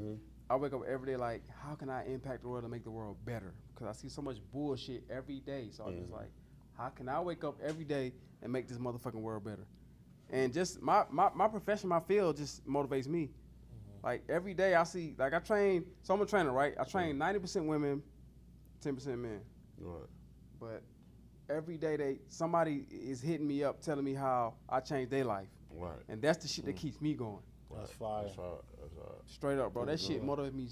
I wake up every day like, how can I impact the world and make the world better? Because I see so much bullshit every day. So I'm just like, how can I wake up every day and make this motherfucking world better? And just my profession, my field just motivates me. Like every day I see, like I train, so I'm a trainer, right? I train 90% women, 10% men. Right. But every day somebody is hitting me up telling me how I changed their life. Right. And that's the shit that keeps me going. That's fire. That's hard. That's hard. Straight up, bro. That shit motivates me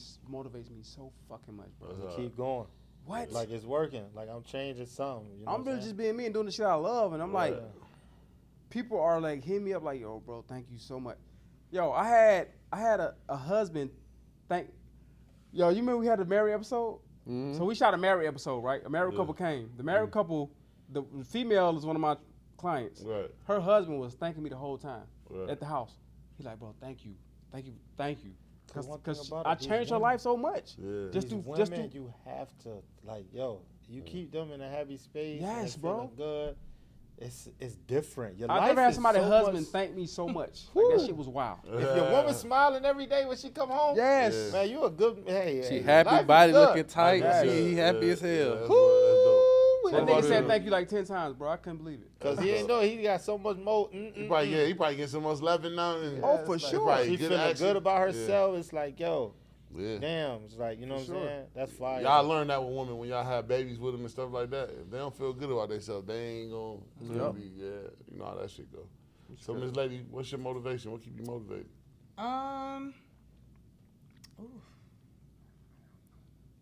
so fucking much, bro. That's hard. Keep going. What? Like it's working. Like I'm changing something. You know I'm what really just being me and doing the shit I love. And I'm like, people are like hitting me up like, yo, bro, thank you so much. Yo, I had a husband you remember we had a married episode? So we shot a married episode, right? A married couple came. The married couple, the female is one of my clients. Right. Her husband was thanking me the whole time Right. at the house. He's like, bro, thank you. one thing Because about I it, these changed her women- life so much. Yeah. These women, you have to like, yo, you keep them in a happy space. and Yes, they bro. feeling good. It's different. Your I life never had is somebody's so husband much- thank me so much. Like that shit was wild. If your woman smiling every day when she come home, Yes. man, you a good. Hey, She hey, happy, life is body good. looking tight. Yes. He happy as Yeah, hell. that's dope. That What nigga about said you? thank you like 10 times, bro. I couldn't believe it. Cause he ain't know he got so much more. He probably getting so much loving now. And Oh, for It's like, sure. probably She good feeling action. good about herself. It's like, yo, Yeah. damn. It's like, you know what For I'm sure. saying? That's fire. Y'all learn that with women when y'all have babies with them and stuff like that. If they don't feel good about themselves, they ain't gonna be. Yeah, you know how that shit go. So, Miss Lady, what's your motivation? What keep you motivated?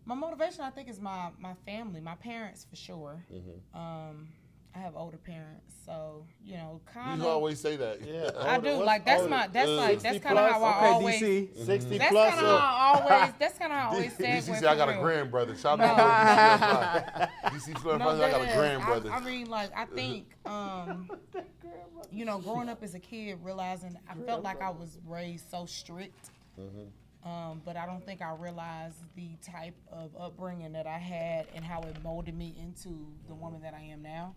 My motivation, I think, is my family, my parents for sure. I have older parents, so kind You of. always say that. Yeah. I do What's like that's older? my that's like 60 that's kind of plus? how I Okay, always. DC. 60 That's plus. kind of how I always. That's kind of how I always DC segue. said I got a for real. grandbrother. Shout No. out to DC Fleur. No, I got a deadass. grandbrother. I mean, like, I think, growing up as a kid, realizing I felt like I was raised so strict, but I don't think I realized the type of upbringing that I had and how it molded me into the woman that I am now.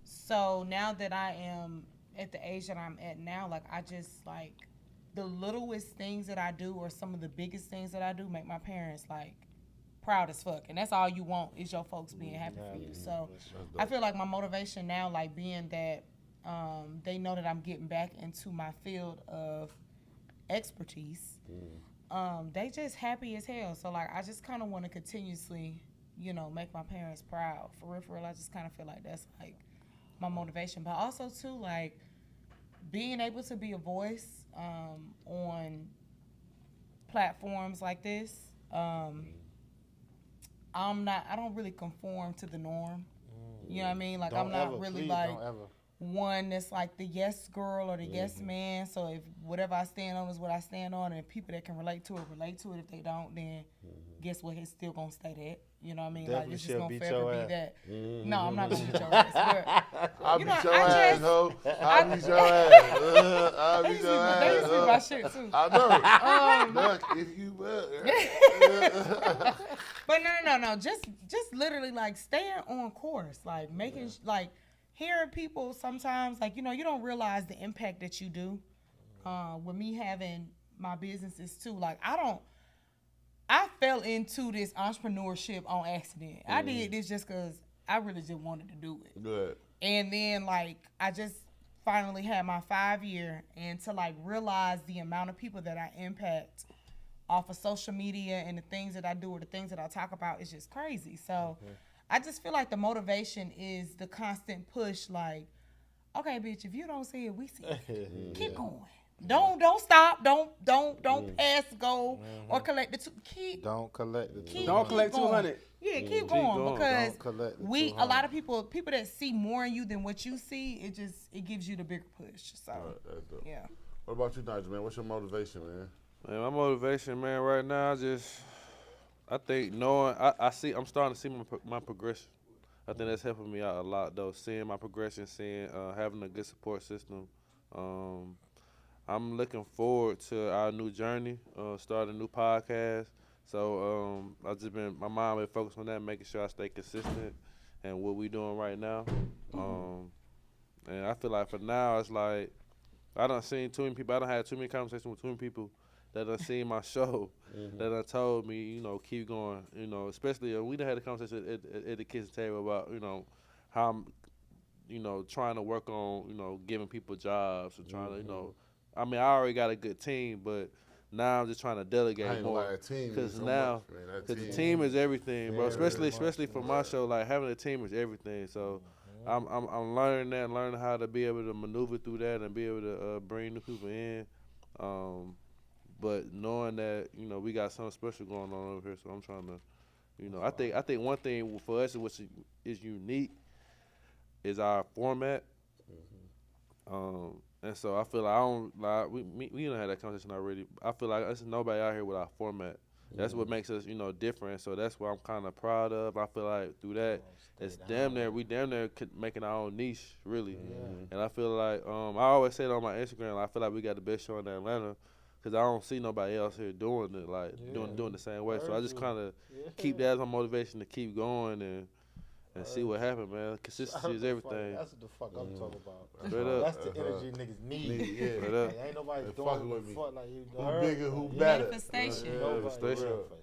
So now that I am at the age that I'm at now, like, I just, like, the littlest things that I do or some of the biggest things that I do make my parents, like, proud as fuck. And that's all you want is your folks being happy for you. So I feel like my motivation now, like being that they know that I'm getting back into my field of expertise, they just happy as hell. So like I just kind of want to continuously, make my parents proud. For real, I just kind of feel like that's like my motivation. But also too, like being able to be a voice on platforms like this, I don't really conform to the norm. You know what I mean? Like, I'm not really like one that's like the yes girl or the yes man. So if whatever I stand on is what I stand on, and people that can relate to it. If they don't, then guess what? It's still gonna stay that. You know what I mean? Definitely like, it's just gonna beat forever your be ass. that. No, I'm not gonna beat your ass. I'll beat your I ass, just- ho. I'll beat your ass. I'll They beat used to your be- they used to be my ass. shit too. I know. Look, if you will. But no. Just literally like staying on course, like making like hearing people sometimes, like, you know, you don't realize the impact that you do. With me having my businesses too, like I fell into this entrepreneurship on accident. I did this just because I really just wanted to do it. Good. And then, like, I just finally had my 5-year, and to, like, realize the amount of people that I impact off of social media and the things that I do or the things that I talk about is just crazy. So I just feel like the motivation is the constant push, like, okay, bitch, if you don't see it, we see it. Keep going. Don't stop. Don't pass go or collect the Don't collect the keep Don't collect going. 200. Yeah, keep going. going because Don't collect the a lot of people that see more in you than what you see, it gives you the bigger push. So That's dope. yeah. What about you, Nigel, man? What's your motivation, man? Man, my motivation, man, right now, I think knowing, I'm starting to see my progression. I think that's helping me out a lot, though. Seeing my progression, having a good support system. I'm looking forward to our new journey, starting a new podcast. So my mind been focused on that, making sure I stay consistent and what we doing right now. And I feel like for now, it's like I done seen too many people. I done had too many conversations with too many people that done seen my show, that done told me, you know, keep going. You know, especially we done had a conversation at the kitchen table about, you know, how I'm, you know, trying to work on, you know, giving people jobs and trying to, you know, I mean, I already got a good team, but now I'm just trying to delegate more. Because now, because the team is everything, bro. Especially for my show, like having a team is everything. So I'm learning that, learning how to be able to maneuver through that and be able to bring new people in. But knowing that, you know, we got something special going on over here, so I'm trying to, you know, I think one thing for us which is unique is our format. And so I feel like we don't have that conversation already. I feel like there's nobody out here with our format. That's what makes us, you know, different. So that's what I'm kind of proud of. I feel like through that, we damn near making our own niche, really. And I feel like I always say it on my Instagram. Like, I feel like we got the best show in Atlanta because I don't see nobody else here doing it, like doing the same way. So I just kind of keep that as my motivation to keep going and see what happens, man. Consistency is everything. That's what the fuck I'm talking about. Straight up. That's the energy niggas need. Yeah. Straight up. Like, ain't nobody They doing fucking what with me. the fuck like you. Who bigger, who better? Manifestation. Nobody, for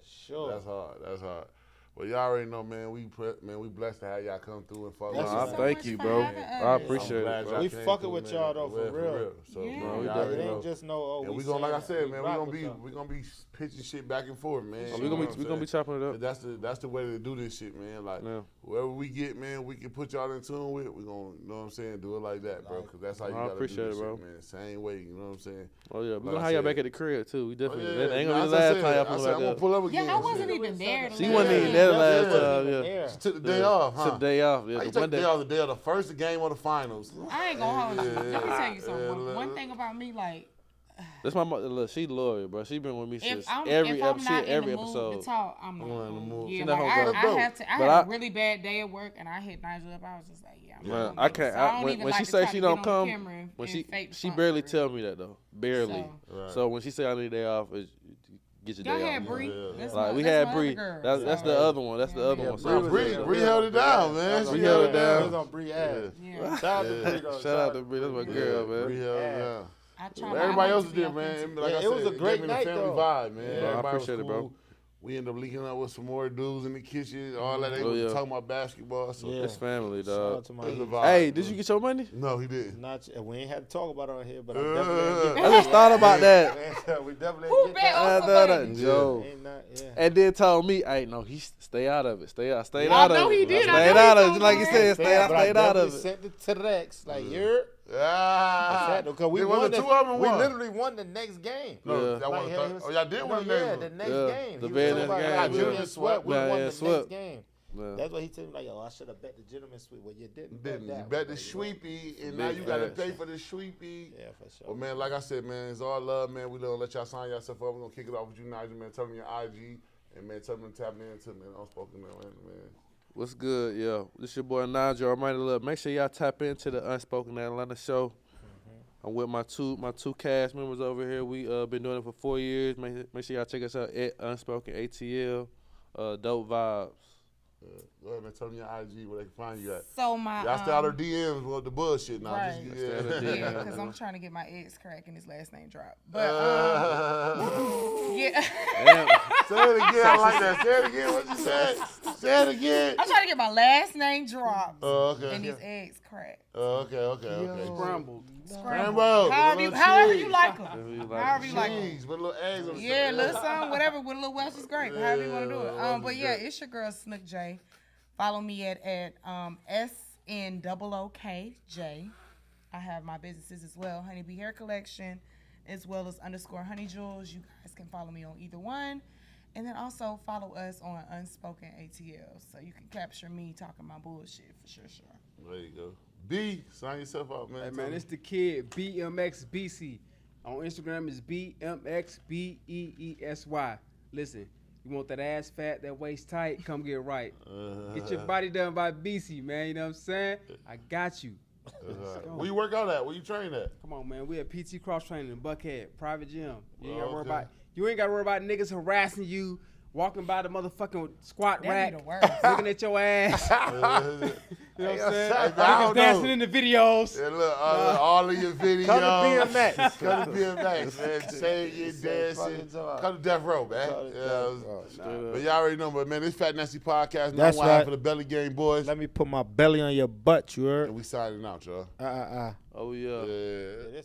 sure. That's hard. Well, y'all already know, man. We blessed to have y'all come through and fuck with That's us. what's Thank you, bro. I appreciate it, bro. We fucking with y'all though, for real. So, Yeah. man, we It already know. ain't just no. And we gonna, like I said, man, rock we gonna be pitching shit back and forth, man. We gonna be chopping it up. That's the way to do this shit, man. Like whoever we get, man, we can put y'all in tune with. We gonna, you know what I'm saying, do it like that, bro. Cause that's how you I gotta appreciate do this it, bro. shit, man. Same way, you know what I'm saying? Oh yeah, we Like gonna I have y'all said. back at the crib too. We definitely. That ain't Nah, gonna be the as I last said, time y'all I pull said, I'm back gonna up. pull up again. Yeah, I wasn't shit. even there. She wasn't even there last time. Yeah. Yeah. Took the day off, huh? Took the day off. Yeah, I the took one the day. day off, the day of the first game of the finals. I ain't gonna hold you. Let me tell you Yeah. something. One thing about me, like, That's my mother. Look, she loyal, bro. She been with me if since I'm every not episode. in the mood to talk, I'm not in the in the mood. mood. She Yeah, not like gonna go. I had But a really bad day at work, and I hit Nigel up. I was just like, yeah, I'm Man, not I gonna do can't. it. So I don't when even when like she to say try she to get don't on come, camera when and fake she response barely for tell real. me that though, barely. So- So when she say I need a day off, get your Y'all day had off. Bree. Yeah. That's Like my- we that's had my Bree. other girl. That's So- the other one. That's the Yeah. other Yeah, one. Nah, So Bree held it down, man. Bree held it down. It was on Bree ass. Yeah. Shout out to Bree though. Shout out to Bree. That's my girl, Bree man. held it down. I try But I everybody like else to is be there, man. authentic. Like Yeah, I it said, was a great gave me the night, family though. vibe, man. No, I Everybody appreciate was it, bro. cool. We ended up linking up with some more dudes in the kitchen, all that. They Oh, was yeah. talking about basketball. So Yeah. It's family, Shout dog. out to my it's a Eagles. vibe. Hey, did you get your money? No, he didn't. Not we ain't had to talk about it on here, but I I definitely. I just thought about that. We definitely Who get bet that. on I somebody? thought that, Joe. Ain't not, yeah. And then told me, "Hey, no, stay out of it. Stay I out of know it. he did. I Stay know out he of it. Just like you told me said, But I stay out definitely of it." sent it to the Rex. Like, you're Ah. Because we There won wasn't two of them we won. literally won the next game. No, Yeah. that Like, was yeah, oh, y'all did win the Yeah, next the one. next Yeah, game. the He very was next like, game, "Ah, gentleman yeah. swept. We Yeah, won yeah, the swept. next game." Yeah. That's what he told me. Like, I should have bet the gentleman sweep. Well, you didn't. Didn't bet you that bet one, the though, you know? sweepy, and now Big you gotta facts. pay for the sweepy. Yeah, for sure. Well, man, like I said, man, it's all love, man. We gonna let y'all sign yourself up. We're gonna kick it off with you, Nigel, man. Tell me your IG, and man, tell me to tap into man, Unspoken, man. What's good, yeah? This your boy Nigel. Reminder, look, make sure y'all tap into the Unspoken Atlanta show. I'm with my two cast members over here. We been doing it for 4 years. Make sure y'all check us out at Unspoken ATL. Dope vibes. Go ahead, man. Tell me your IG where they can find you at. So my Y'all stay out of DMs with the bullshit now. Right. Stay out of DMs. yeah, because I'm trying to get my ex cracking his last name drop. But yeah. Damn. Say it again. I like that. Say it again. What you said? Say it again. I'm trying to get my last name dropped. Oh, okay. And his eggs cracked. Oh, okay. Scrambled. Scrambled. However you like them. However you like However you like them. Cheese with little eggs on the Yeah, side. little something, whatever, with a little Welsh is great. However you want to do it. Welsh But is yeah, great. it's your girl Snook J. Follow me at SNOOKJ. I have my businesses as well, Honeybee Hair Collection, as well as _Honey Jewels. You guys can follow me on either one. And then also follow us on Unspoken ATL, so you can capture me talking my bullshit for sure. There you go. B, sign yourself out, man. Hey, Tell man, me. it's the kid, BMXBC. On Instagram is BMXBEESY. Listen, you want that ass fat, that waist tight, come get right. Get your body done by BC, man, you know what I'm saying? I got you. Where you work out at? Where you train at? Come on, man, we at PT Cross Training in Buckhead, private gym. You ain't gotta worry Okay. about niggas harassing you, walking by the motherfucking squat That'd rack, be the worst. looking at your ass. You know what I'm saying? I don't Niggas dancing know. in the videos. Yeah, look, all of your videos. Come to BMX. Come to BMX, man. Singing, dancing. Come to Death Row, man. But y'all already know, but man, this Fat Nasty Podcast, man. That's I'm right. for the Belly Game Boys. Let me put my belly on your butt, you heard? And we signing out, y'all. Oh, yeah. Yeah.